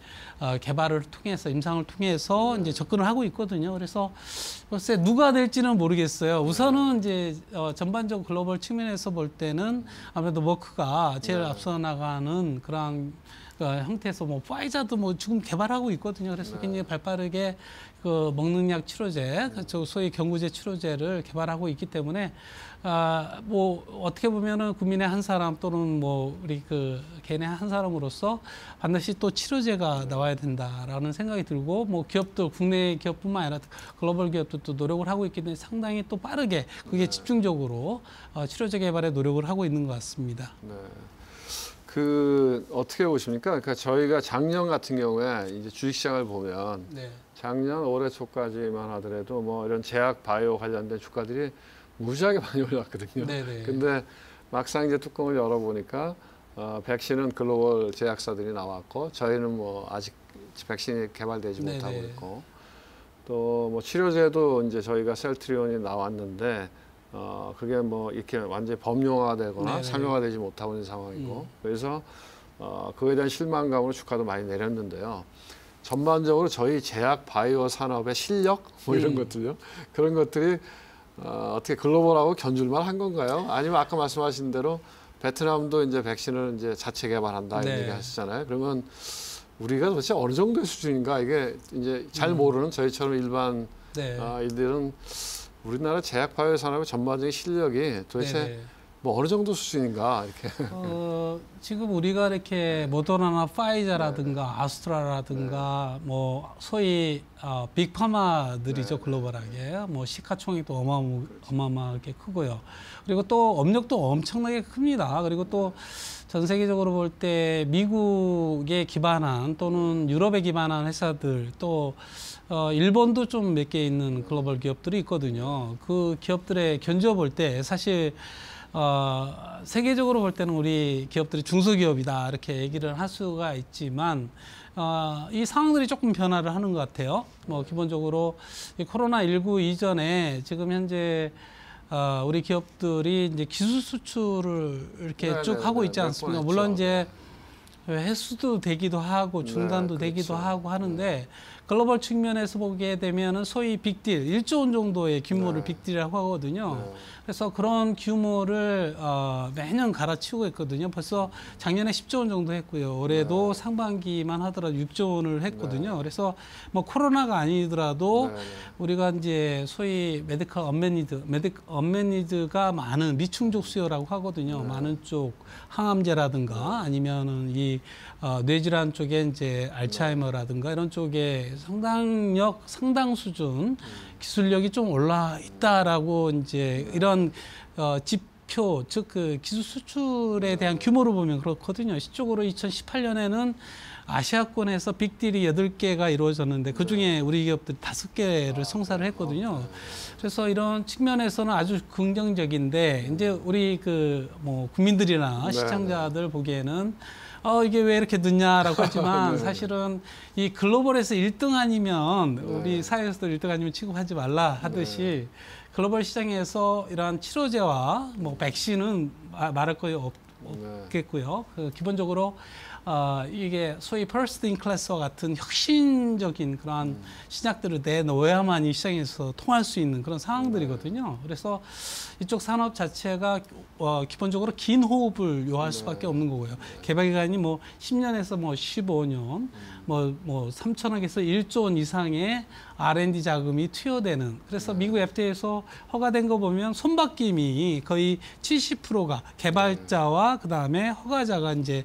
개발을 통해서 임상을 통해서 이제 접근을 하고 있거든요. 그래서 글쎄 누가 될지는 모르겠어요. 우선은 이제 전반적 글로벌 측면에서 볼 때는 아무래도 머크가 제일 앞서 나가는 그런 형태에서 뭐 파이자도 뭐 지금 개발하고 있거든요. 그래서 굉장히 발빠르게 그 먹는 약 치료제, 저 소위 경구제 치료제를 개발하고 있기 때문에 뭐 어떻게 보면은 국민의 한 사람 또는 뭐 우리 그 개인의 한 사람으로서 반드시 또 치료제가 나와야 된다라는 생각이 들고 뭐 기업들 국내 기업뿐만 아니라 글로벌 기업들도 노력을 하고 있기 때문에 상당히 또 빠르게 그게 집중적으로 치료제 개발에 노력을 하고 있는 것 같습니다. 네. 그 어떻게 보십니까? 그러니까 저희가 작년 같은 경우에 이제 주식시장을 보면 작년 올해 초까지만 하더라도 뭐 이런 제약 바이오 관련된 주가들이 무지하게 많이 올랐거든요. 근데 막상 이제 뚜껑을 열어보니까 백신은 글로벌 제약사들이 나왔고 저희는 뭐 아직 백신이 개발되지 못하고 있고 또 뭐 치료제도 이제 저희가 셀트리온이 나왔는데 그게 뭐 이렇게 완전히 범용화되거나 상용화되지 못하고 있는 상황이고 그래서 그거에 대한 실망감으로 주가도 많이 내렸는데요. 전반적으로 저희 제약 바이오 산업의 실력 뭐 이런 것들요. 그런 것들이 어떻게 글로벌하고 견줄만 한 건가요? 아니면 아까 말씀하신 대로 베트남도 이제 백신을 이제 자체 개발한다 이런 얘기 하시잖아요. 그러면 우리가 도대체 어느 정도의 수준인가 이게 이제 잘 모르는 저희처럼 일반 이들은 우리나라 제약 바이오 산업의 전반적인 실력이 도대체 뭐 어느 정도 수준인가 이렇게. 지금 우리가 이렇게 모더나나 파이자라든가 아스트라라든가 뭐 소위 빅파마들이죠 글로벌하게 뭐 시가총액도 어마어마하게 크고요. 그리고 또 업력도 엄청나게 큽니다. 그리고 또 전 세계적으로 볼 때 미국에 기반한 또는 유럽에 기반한 회사들 또 일본도 좀 몇 개 있는 글로벌 기업들이 있거든요. 그 기업들의 견주어 볼 때 사실 세계적으로 볼 때는 우리 기업들이 중소기업이다 이렇게 얘기를 할 수가 있지만 이 상황들이 조금 변화를 하는 것 같아요. 뭐 기본적으로 이 코로나19 이전에 지금 현재 우리 기업들이 이제 기술 수출을 이렇게 쭉 하고 있지 않습니까? 물론 이제 회수도 되기도 하고 중단도 되기도 하고 하는데 글로벌 측면에서 보게 되면은 소위 빅딜 1조 원 정도의 규모를 빅딜이라고 하거든요. 그래서 그런 규모를 매년 갈아치우고 있거든요. 벌써 작년에 10조 원 정도 했고요. 올해도 상반기만 하더라도 6조 원을 했거든요. 그래서 뭐 코로나가 아니더라도 우리가 이제 소위 메디컬 언매니드가 많은 미충족 수요라고 하거든요. 많은 쪽 항암제라든가 아니면은 이 뇌질환 쪽에 이제 알츠하이머라든가 이런 쪽에 상당 수준 기술력이 좀 올라 있다라고 이제 이런 지표 즉 그 기술 수출에 대한 규모를 보면 그렇거든요. 시적으로 2018년에는 아시아권에서 빅딜이 8개가 이루어졌는데 그중에 우리 기업들이 5개를 성사를 했거든요. 그래서 이런 측면에서는 아주 긍정적인데 이제 우리 그 뭐 국민들이나 시청자들 보기에는 이게 왜 이렇게 늦냐라고 하지만 사실은 이 글로벌에서 1등 아니면 우리 사회에서도 1등 아니면 취급하지 말라 하듯이 글로벌 시장에서 이러한 치료제와 뭐 백신은 말할 거의 없겠고요. 기본적으로 이게 소위 퍼스트 인 클래스와 같은 혁신적인 그러한 신약들을 내놓아야만 이 시장에서 통할 수 있는 그런 상황들이거든요. 그래서 이쪽 산업 자체가 기본적으로 긴 호흡을 요할 수밖에 없는 거고요. 개발 기간이 뭐 10년에서 뭐 15년, 뭐 3천억에서 1조 원 이상의 R&D 자금이 투여되는. 그래서 미국 FDA에서 허가된 거 보면 손바뀜이 거의 70%가 개발자와 그다음에 허가자가 이제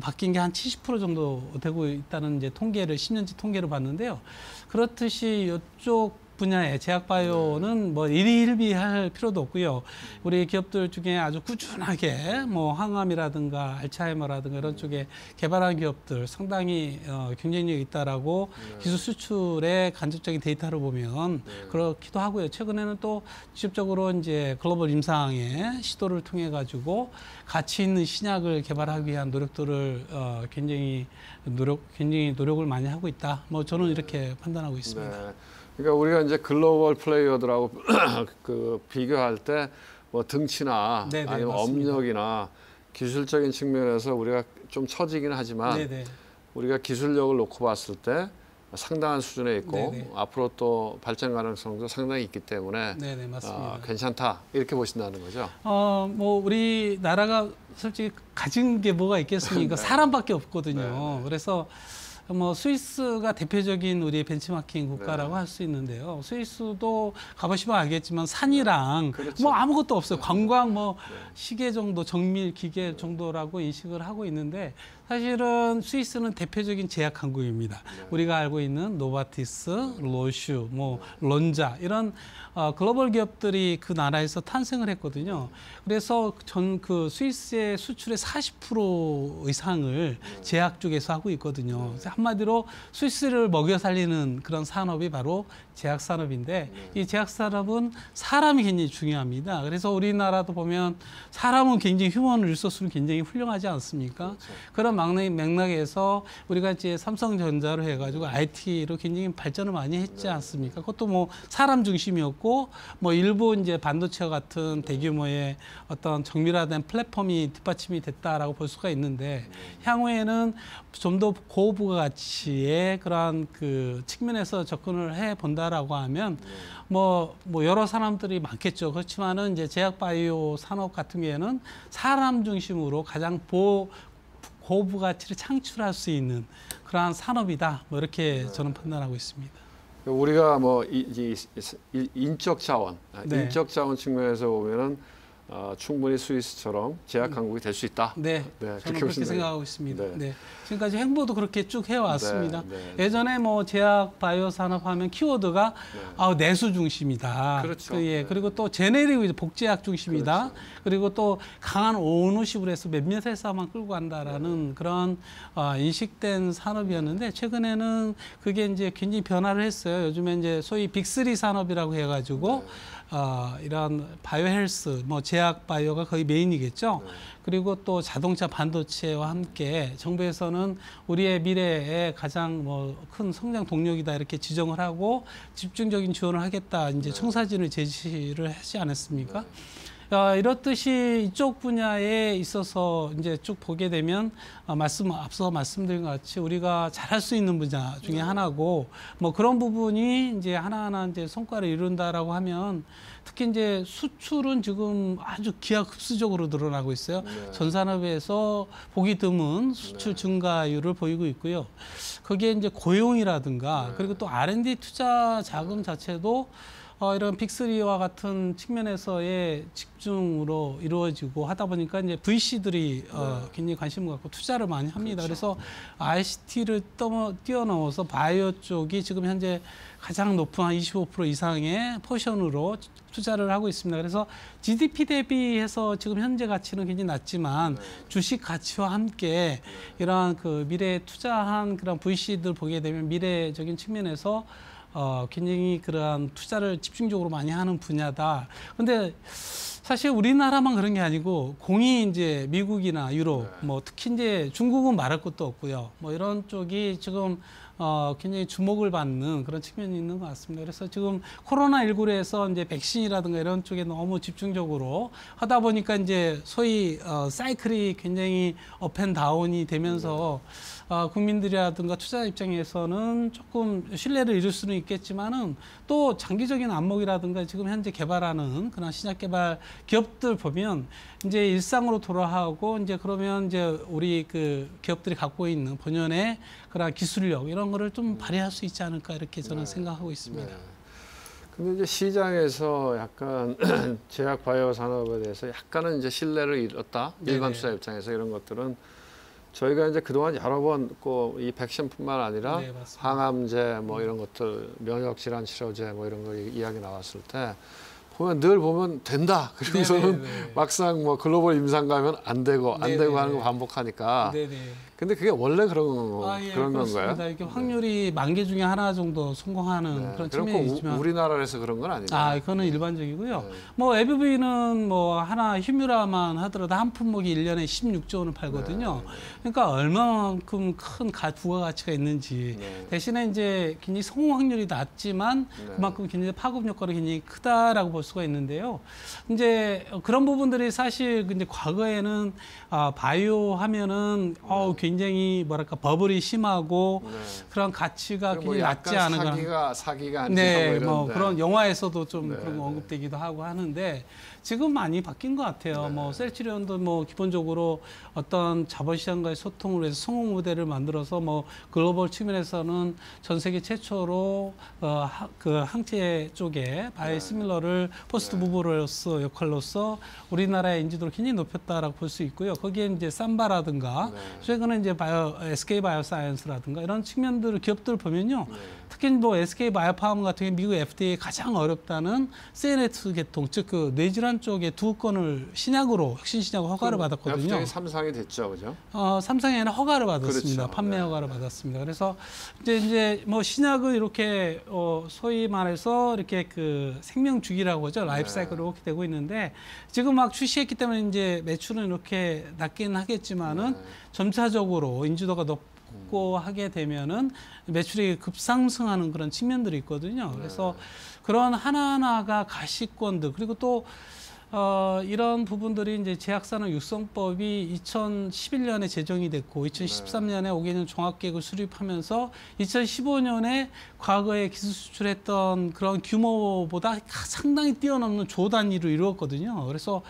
바뀐 게 한 70% 정도 되고 있다는 이제 통계를 10년치 통계를 봤는데요. 그렇듯이 이쪽 분야의 제약바이오는 뭐 일희일비할 필요도 없고요. 우리 기업들 중에 아주 꾸준하게 뭐 항암이라든가 알츠하이머라든가 이런 쪽에 개발한 기업들 상당히 경쟁력이 있다라고 기술 수출의 간접적인 데이터를 보면 그렇기도 하고요. 최근에는 또 직접적으로 이제 글로벌 임상의 시도를 통해 가지고 가치 있는 신약을 개발하기 위한 노력들을 굉장히 노력을 많이 하고 있다. 뭐 저는 이렇게 판단하고 있습니다. 네. 그러니까 우리가 이제 글로벌 플레이어들하고 그 비교할 때 뭐 등치나 네네, 아니면 맞습니다. 업력이나 기술적인 측면에서 우리가 좀 처지긴 하지만 네네. 우리가 기술력을 놓고 봤을 때 상당한 수준에 있고 네네. 앞으로 또 발전 가능성도 상당히 있기 때문에 네네, 맞습니다. 괜찮다 이렇게 보신다는 거죠. 뭐 우리나라가 솔직히 가진 게 뭐가 있겠습니까? 사람밖에 없거든요. 네. 그래서 뭐 스위스가 대표적인 우리의 벤치마킹 국가라고 할 수 있는데요. 스위스도 가보시면 알겠지만 산이랑 그렇죠. 뭐 아무것도 없어요. 관광 뭐 시계 정도, 정밀 기계 정도라고 인식을 하고 있는데 사실은 스위스는 대표적인 제약 강국입니다. 우리가 알고 있는 노바티스, 로슈, 뭐 론자 이런 글로벌 기업들이 그 나라에서 탄생을 했거든요. 그래서 전 그 스위스의 수출의 40% 이상을 제약 쪽에서 하고 있거든요. 그래서 한마디로 스위스를 먹여 살리는 그런 산업이 바로 제약 산업인데 이 제약 산업은 사람이 굉장히 중요합니다. 그래서 우리나라도 보면 사람은 굉장히 휴먼 리소스는 굉장히 훌륭하지 않습니까? 그런 맥락에서 우리가 이제 삼성전자로 해가지고 IT로 굉장히 발전을 많이 했지 않습니까? 그것도 뭐 사람 중심이었고 뭐 일부 이제 반도체와 같은 대규모의 어떤 정밀화된 플랫폼이 뒷받침이 됐다라고 볼 수가 있는데 향후에는 좀 더 고부가치의 그러한 그 측면에서 접근을 해 본다라고 하면 뭐 여러 사람들이 많겠죠. 그렇지만은 이제 제약바이오 산업 같은 경우에는 사람 중심으로 가장 고부가치를 창출할 수 있는 그러한 산업이다. 뭐 이렇게 저는 판단하고 있습니다. 우리가 뭐 인적 자원, 네. 인적 자원 측면에서 보면은 충분히 스위스처럼 제약 강국이 될 수 있다. 네, 네, 저는 그렇게 생각하고 있습니다. 네. 네. 지금까지 행보도 그렇게 쭉 해왔습니다. 네. 예전에 뭐 제약 바이오 산업 하면 키워드가 내수 중심이다. 그렇죠. 그리고 또 제네릭 복제약 중심이다. 그렇죠. 그리고 또 강한 오너십을 해서 몇몇 회사만 끌고 간다라는 그런 인식된 산업이었는데 최근에는 그게 이제 굉장히 변화를 했어요. 요즘에 이제 소위 빅3 산업이라고 해가지고 이런 바이오 헬스, 뭐 제약 바이오가 거의 메인이겠죠. 그리고 또 자동차 반도체와 함께 정부에서는 우리의 미래에 가장 뭐 큰 성장 동력이다 이렇게 지정을 하고 집중적인 지원을 하겠다 이제 청사진을 제시를 하지 않았습니까? 이렇듯이 이쪽 분야에 있어서 이제 쭉 보게 되면 앞서 말씀드린 것 같이 우리가 잘할 수 있는 분야 중에 하나고 뭐 그런 부분이 이제 하나하나 이제 성과를 이룬다라고 하면 특히 이제 수출은 지금 아주 기하급수적으로 늘어나고 있어요. 전 산업에서 보기 드문 수출 증가율을 보이고 있고요. 거기에 이제 고용이라든가 그리고 또 R&D 투자 자금 자체도 이런 빅3와 같은 측면에서의 집중으로 이루어지고 하다 보니까 이제 VC들이 굉장히 관심을 갖고 투자를 많이 합니다. 그래서 ICT를 뛰어넘어서 바이오 쪽이 지금 현재 가장 높은 한 25% 이상의 포션으로 투자를 하고 있습니다. 그래서 GDP 대비해서 지금 현재 가치는 굉장히 낮지만 주식 가치와 함께 이러한 그 미래에 투자한 그런 VC들 보게 되면 미래적인 측면에서 굉장히 그러한 투자를 집중적으로 많이 하는 분야다. 근데 사실 우리나라만 그런 게 아니고 공이 이제 미국이나 유럽, 뭐 특히 이제 중국은 말할 것도 없고요. 뭐 이런 쪽이 지금 굉장히 주목을 받는 그런 측면이 있는 것 같습니다. 그래서 지금 코로나19로 해서 이제 백신이라든가 이런 쪽에 너무 집중적으로 하다 보니까 이제 소위 사이클이 굉장히 업앤다운이 되면서 국민들이라든가 투자 입장에서는 조금 신뢰를 잃을 수는 있겠지만은 또 장기적인 안목이라든가 지금 현재 개발하는 그런 신약 개발 기업들 보면 이제 일상으로 돌아가고 이제 그러면 이제 우리 그 기업들이 갖고 있는 본연의 그런 기술력 이런 거를 좀 발휘할 수 있지 않을까 이렇게 저는 생각하고 있습니다. 네. 근데 이제 시장에서 약간 제약 바이오 산업에 대해서 약간은 이제 신뢰를 잃었다. 일반 투자 입장에서 이런 것들은 저희가 이제 그동안 여러 번 꼭 이 백신뿐만 아니라 네, 맞습니다. 항암제 뭐 이런 것들 면역 질환 치료제 뭐 이런 거 이야기 나왔을 때 보면 늘 보면 된다. 그러고서는 막상 뭐 글로벌 임상 가면 안 되고 안 되고 하는 거 반복하니까. 근데 그게 원래 그런 건가요? 이렇게 확률이 10,000개 중에 하나 정도 성공하는 그런 측면이 있지만 우리나라에서 그런 건 아니죠. 이거는 일반적이고요. 뭐 에브비는 뭐 하나 휴뮤라만 하더라도 한 품목이 1년에 16조 원을 팔거든요. 그러니까 얼마만큼 큰 부가가치가 있는지. 대신에 이제 굉장히 성공 확률이 낮지만 그만큼 굉장히 파급 효과가 굉장히 크다라고 볼 수가 있는데요. 이제 그런 부분들이 사실 이제 과거에는 바이오 하면은 굉장히 뭐랄까 버블이 심하고 그런 가치가 굉장히 낮지 않은가. 사기가 아니고 뭐 그런 영화에서도 좀 그런 거 언급되기도 하고 하는데 지금 많이 바뀐 것 같아요. 뭐 셀트리온도 뭐 기본적으로 어떤 자본시장과의 소통을 해서 성공 모델을 만들어서 뭐 글로벌 측면에서는 전 세계 최초로 그 항체 쪽에 바이오시밀러를 포스트 무버로서 역할로서 우리나라의 인지도를 굉장히 높였다라고 볼 수 있고요. 거기에 이제 삼바라든가 최근에 이제 SK 바이오사이언스라든가 이런 측면들을 기업들 보면요. 특히 뭐 SK 바이오팜 같은 게 미국 FDA 가장 어렵다는 CNS 계통, 즉 그 뇌질환 쪽에 2건을 신약으로 혁신 신약으로 허가를 받았거든요. FDA 3상이 됐죠, 그죠? 3상이 아니라 허가를 받았습니다. 그렇죠. 판매 허가를 받았습니다. 그래서 이제 뭐 신약을 이렇게 소위 말해서 이렇게 그 생명 주기라고 하죠. 라이프 사이클로 이렇게 되고 있는데 지금 막 출시했기 때문에 이제 매출은 이렇게 낮긴 하겠지만은 점차적으로 인지도가 높고 하게 되면은 매출이 급상승하는 그런 측면들이 있거든요. 그래서 그런 하나하나가 가시권들 그리고 또 이런 부분들이 이제 제약산업 육성법이 2011년에 제정이 됐고 2013년에 5개년 종합계획을 수립하면서 2015년에 과거에 기술 수출했던 그런 규모보다 상당히 뛰어넘는 조 단위로 이루었거든요. 그래서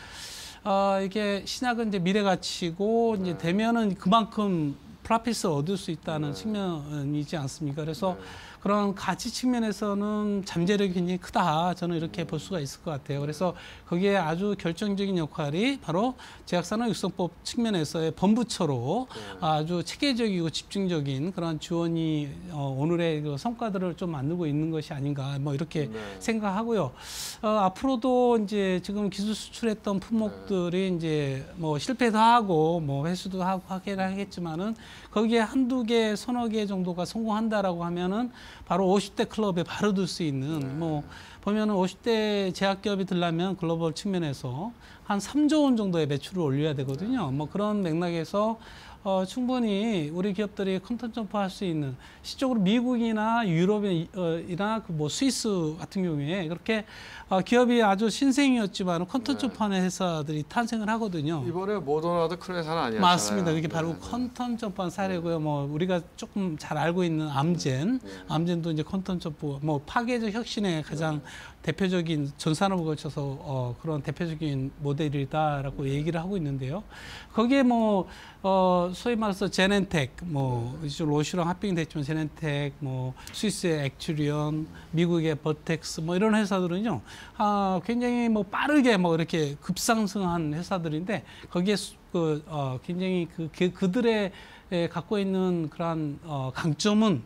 이게 신약은 이제 미래 가치고 이제 되면은 그만큼 프라핏을 얻을 수 있다는 측면이지 않습니까? 그래서 그런 가치 측면에서는 잠재력이 굉장히 크다. 저는 이렇게 볼 수가 있을 것 같아요. 그래서 거기에 아주 결정적인 역할이 바로 제약산업 육성법 측면에서의 본부처로 아주 체계적이고 집중적인 그런 지원이 오늘의 그 성과들을 좀 만들고 있는 것이 아닌가 뭐 이렇게 생각하고요. 앞으로도 이제 지금 기술 수출했던 품목들이 이제 뭐 실패도 하고 뭐 회수도 하고 하긴 하겠지만은 거기에 한두 개, 서너 개 정도가 성공한다라고 하면은 바로 50대 클럽에 바로 들 수 있는 뭐 보면은 50대 제약기업이 들려면 글로벌 측면에서 한 3조 원 정도의 매출을 올려야 되거든요. 뭐 그런 맥락에서 충분히 우리 기업들이 컨텐츠 점프할 수 있는 시적으로 미국이나 유럽이나 그 뭐 스위스 같은 경우에 그렇게 기업이 아주 신생이었지만 컨텐츠 점프하는 회사들이 탄생을 하거든요. 이번에 모더나도 큰 회사는 아니었잖아요. 맞습니다. 그게 바로 컨텐츠 점프한 사례고요. 뭐 우리가 조금 잘 알고 있는 암젠도 이제 컨텐츠 점프, 뭐 파괴적 혁신의 가장 대표적인 전 산업을 거쳐서 그런 대표적인 모델이다라고 얘기를 하고 있는데요. 거기에 뭐 소위 말해서 제넨텍, 뭐 로시랑 합병이 됐지만 제넨텍, 뭐 스위스의 액츄리온, 미국의 버텍스, 뭐 이런 회사들은요, 굉장히 뭐 빠르게 뭐 이렇게 급상승한 회사들인데 거기에 굉장히 그들의 갖고 있는 그러한 강점은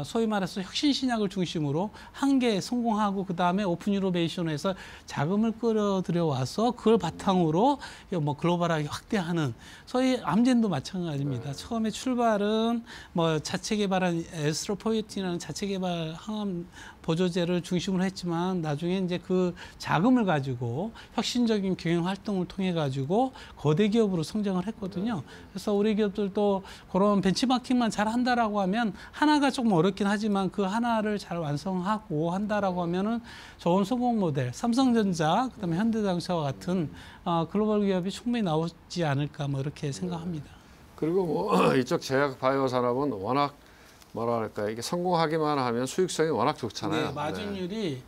소위 말해서 혁신 신약을 중심으로 한 개 성공하고 그 다음에 오픈 유로베이션에서 자금을 끌어들여 와서 그걸 바탕으로 뭐 글로벌하게 확대하는 소위 암젠도 마찬가지입니다. 처음에 출발은 뭐 자체 개발한 에스트로포이틴이라는 자체 개발 항암 보조제를 중심으로 했지만 나중에 이제 그 자금을 가지고 혁신적인 경영 활동을 통해 가지고 거대 기업으로 성장을 했거든요. 그래서 우리 기업들도 그런 벤치마킹만 잘 한다라고 하면 하나가 조금 조금 어렵긴 하지만 그 하나를 잘 완성하고 한다라고 하면은 좋은 성공 모델, 삼성전자, 그다음에 현대자동차와 같은 글로벌 기업이 충분히 나오지 않을까 뭐 이렇게 생각합니다. 그리고 뭐 이쪽 제약 바이오 산업은 워낙 뭐랄까 이게 성공하기만 하면 수익성이 워낙 좋잖아요. 네, 마진율이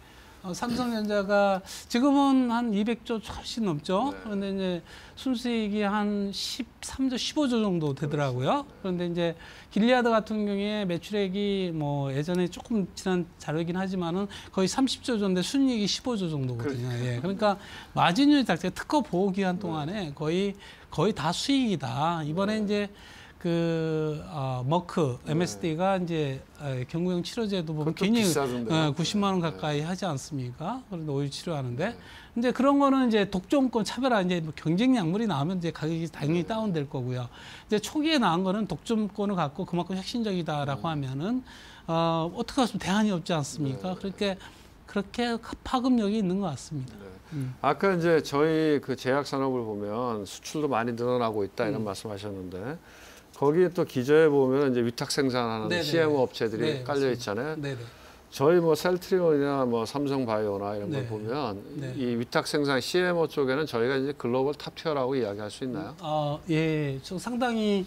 삼성전자가 지금은 한 200조 훨씬 넘죠. 네. 그런데 이제 순수익이 한 13조, 15조 정도 되더라고요. 그런데 이제 길리아드 같은 경우에 매출액이 뭐 예전에 조금 지난 자료이긴 하지만은 거의 30조 정도인데 순이익이 15조 정도거든요. 예. 그러니까 마진율이 자체가 특허 보호 기간 동안에 거의 다 수익이다. 이번에 이제 머크 MSD가 이제 경구용 치료제도 보면 그것도 굉장히 비싸던데요. 90만 원 가까이 하지 않습니까? 그런데 오일 치료하는데 이제 그런 거는 이제 독점권 차별화 이제 뭐 경쟁 약물이 나오면 이제 가격이 당연히 다운될 거고요. 이제 초기에 나온 거는 독점권을 갖고 그만큼 혁신적이다라고 하면은 어떻게 하면 대안이 없지 않습니까? 그렇게 파급력이 있는 것 같습니다. 아까 이제 저희 그 제약 산업을 보면 수출도 많이 늘어나고 있다 이런 말씀하셨는데 거기에 또 기저에 보면 이제 위탁 생산하는 네네. CMO 업체들이 네, 깔려 있잖아요. 네네. 저희 뭐 셀트리온이나 뭐 삼성바이오나 이런 걸 네. 보면 네. 이 위탁 생산 CMO 쪽에는 저희가 이제 글로벌 탑티어라고 이야기할 수 있나요? 예, 좀 상당히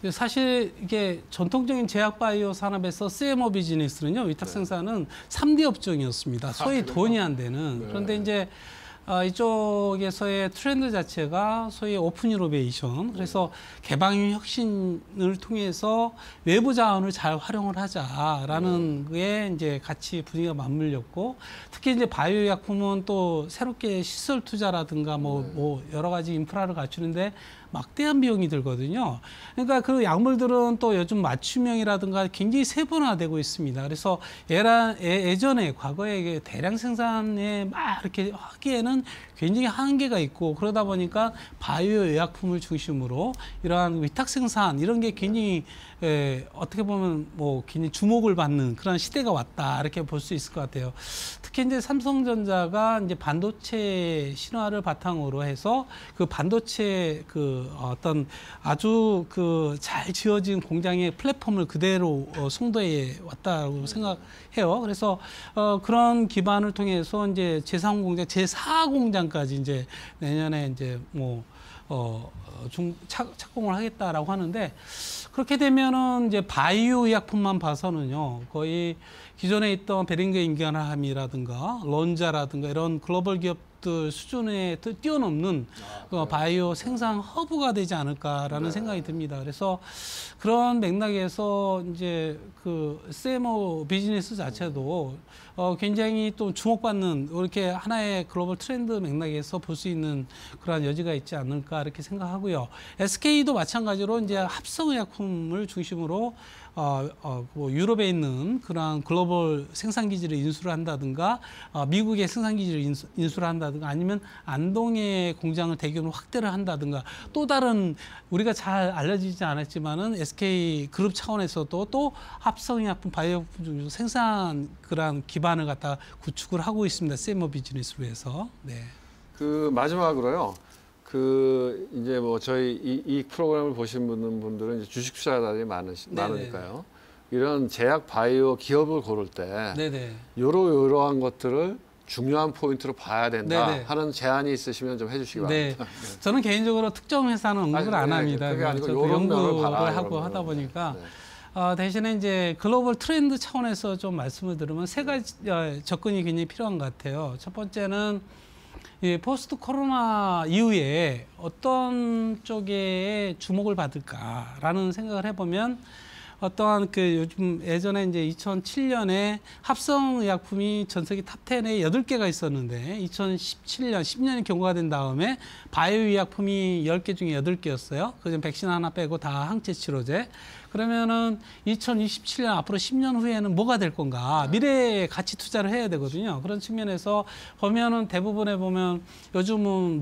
사실 이게 전통적인 제약 바이오 산업에서 CMO 비즈니스는요, 위탁 생산은 3D 업종이었습니다. 소위 돈이 안 되는. 그런데 이제 이쪽에서의 트렌드 자체가 소위 오픈 이노베이션, 그래서 개방형 혁신을 통해서 외부 자원을 잘 활용을 하자라는 게 이제 같이 분위기가 맞물렸고, 특히 이제 바이오 약품은 또 새롭게 시설 투자라든가 뭐 여러 가지 인프라를 갖추는데 막대한 비용이 들거든요. 그러니까 그 약물들은 또 요즘 맞춤형이라든가 굉장히 세분화되고 있습니다. 그래서 예전에 과거에 대량 생산에 막 이렇게 하기에는 굉장히 한계가 있고, 그러다 보니까 바이오 의약품을 중심으로 이러한 위탁 생산 이런 게 굉장히 어떻게 보면 뭐 굉장히 주목을 받는 그런 시대가 왔다 이렇게 볼 수 있을 것 같아요. 특히 이제 삼성전자가 이제 반도체 신화를 바탕으로 해서 그 반도체 어떤 아주 잘 지어진 공장의 플랫폼을 그대로 송도에 왔다고 생각해요. 그래서 그런 기반을 통해서 이제 제3공장, 제4공장까지 이제 내년에 이제 착공을 하겠다라고 하는데, 그렇게 되면은 이제 바이오 의약품만 봐서는요, 거의 기존에 있던 베링거 인간암이라든가 론자라든가 이런 글로벌 기업들 수준에 뛰어넘는 바이오 생산 허브가 되지 않을까라는 생각이 듭니다. 그래서 그런 맥락에서 이제 그 CMO 비즈니스 자체도 굉장히 또 주목받는 이렇게 하나의 글로벌 트렌드 맥락에서 볼 수 있는 그러한 여지가 있지 않을까 이렇게 생각하고요. SK도 마찬가지로 이제 합성의약품을 중심으로 뭐 유럽에 있는 그런 글로벌 생산 기지를 인수를 한다든가 미국의 생산 기지를 인수를 한다든가 아니면 안동의 공장을 대규모로 확대를 한다든가 또 다른 우리가 잘 알려지지 않았지만은 SK 그룹 차원에서도 또 합성의약품 바이오약품 중에서 생산 그런 기반을 갖다 구축을 하고 있습니다. CMO 비즈니스로 해서. 네. 그 마지막으로요. 이제 뭐 저희 이 프로그램을 보신 분들은 이제 주식 투자자들이 많으니까요. 이런 제약 바이오 기업을 고를 때 이러한 것들을 중요한 포인트로 봐야 된다 하는 제안이 있으시면 좀 해주시기 바랍니다. 네. 저는 개인적으로 특정 회사는 언급을 안 합니다. 그게 아니고 저도 연구를 하고 그러면. 하다 보니까 대신에 이제 글로벌 트렌드 차원에서 좀 말씀을 드리면 세 가지 접근이 굉장히 필요한 것 같아요. 첫 번째는 이 포스트 코로나 이후에 어떤 쪽에 주목을 받을까라는 생각을 해보면 어떠한 요즘 예전에 이제 2007년에 합성의약품이 전 세계 탑10에 8개가 있었는데 2017년, 10년이 경과가 된 다음에 바이오의약품이 10개 중에 8개였어요. 그중 백신 하나 빼고 다 항체 치료제. 그러면은 2027년 앞으로 10년 후에는 뭐가 될 건가? 미래에 가치 투자를 해야 되거든요. 그런 측면에서 보면은 대부분에 보면 요즘은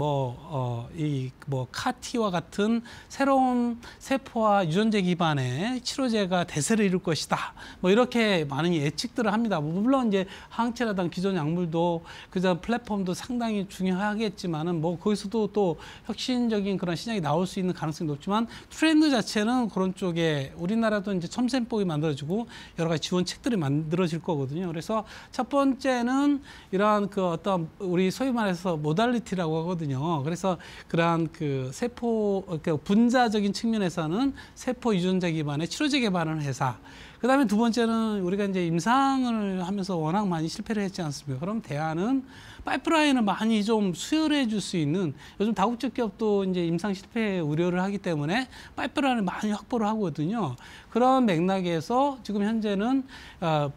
카티와 같은 새로운 세포와 유전자 기반의 치료제가 대세를 이룰 것이다. 뭐 이렇게 많은 예측들을 합니다. 물론 이제 항체라든 기존 약물도 그저 플랫폼도 상당히 중요하겠지만은 뭐 거기서도 또 혁신적인 그런 신약이 나올 수 있는 가능성이 높지만 트렌드 자체는 그런 쪽에 우리나라도 이제 첨센법이 만들어지고 여러 가지 지원책들이 만들어질 거거든요. 그래서 첫 번째는 이러한 그 어떤 우리 소위 말해서 모달리티라고 하거든요. 그래서 그러한 그 세포 그러니까 분자적인 측면에서는 세포 유전자 기반의 치료제 개발하는 회사. 그다음에 두 번째는 우리가 이제 임상을 하면서 워낙 많이 실패를 했지 않습니까? 그럼 대안은 파이프라인을 많이 좀 수혈해 줄 수 있는 요즘 다국적 기업도 이제 임상 실패 우려를 하기 때문에 파이프라인을 많이 확보를 하거든요. 그런 맥락에서 지금 현재는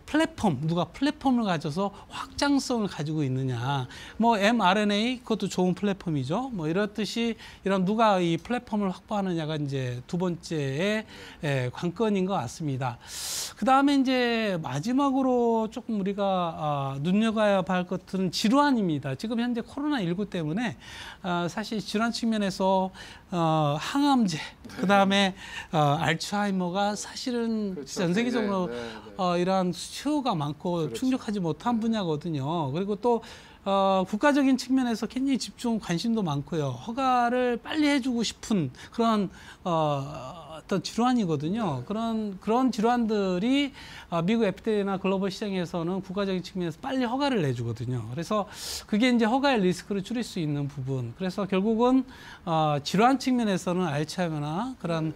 플랫폼, 누가 플랫폼을 가져서 확장성을 가지고 있느냐. 뭐 mRNA 그것도 좋은 플랫폼이죠. 뭐 이렇듯이 이런 누가 이 플랫폼을 확보하느냐가 이제 두 번째의 관건인 것 같습니다. 그 다음에 이제 마지막으로 조금 우리가 눈여겨야 할 것들은 질환입니다. 지금 현재 코로나19 때문에 사실 질환 측면에서 항암제, 그 다음에 알츠하이머가 사실은 그렇죠. 전 세계적으로 네. 이러한 수요가 많고 그렇죠. 충족하지 못한 분야거든요. 그리고 또 국가적인 측면에서 굉장히 집중 관심도 많고요. 허가를 빨리 해주고 싶은 그런 어떤 질환이거든요. 그런 질환들이 미국 FDA나 글로벌 시장에서는 국가적인 측면에서 빨리 허가를 내주거든요. 그래서 그게 이제 허가의 리스크를 줄일 수 있는 부분. 그래서 결국은 질환 측면에서는 알츠하이머나 그런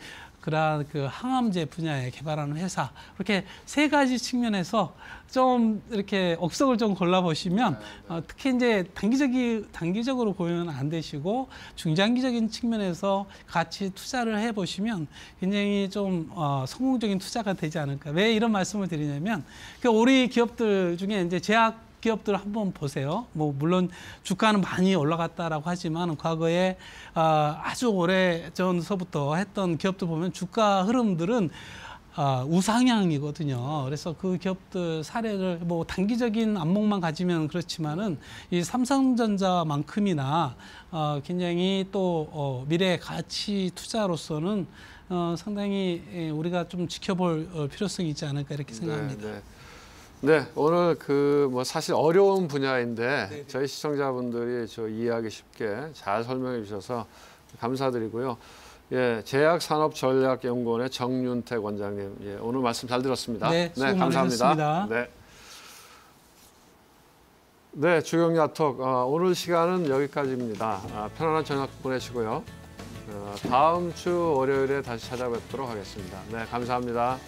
그 항암제 분야에 개발하는 회사 이렇게 세 가지 측면에서 좀 이렇게 억석을 좀 골라보시면 특히 이제 단기적으로 보면 안 되시고 중장기적인 측면에서 같이 투자를 해보시면 굉장히 좀 성공적인 투자가 되지 않을까. 왜 이런 말씀을 드리냐면 우리 기업들 중에 이제 제약 기업들 한번 보세요. 뭐 물론 주가는 많이 올라갔다라고 하지만 과거에 아주 오래 전서부터 했던 기업들 보면 주가 흐름들은 우상향이거든요. 그래서 그 기업들 사례를 뭐 단기적인 안목만 가지면 그렇지만은 이 삼성전자만큼이나 굉장히 또 미래 가치 투자로서는 상당히 우리가 좀 지켜볼 필요성이 있지 않을까 이렇게 생각합니다. 네, 오늘 사실 어려운 분야인데 저희 시청자분들이 이해하기 쉽게 잘 설명해 주셔서 감사드리고요. 예, 제약산업전략연구원의 정윤택 원장님, 예, 오늘 말씀 잘 들었습니다. 네, 수고 감사합니다. 많으셨습니다. 네, 주경야톡 오늘 시간은 여기까지입니다. 편안한 저녁 보내시고요. 다음 주 월요일에 다시 찾아뵙도록 하겠습니다. 네, 감사합니다.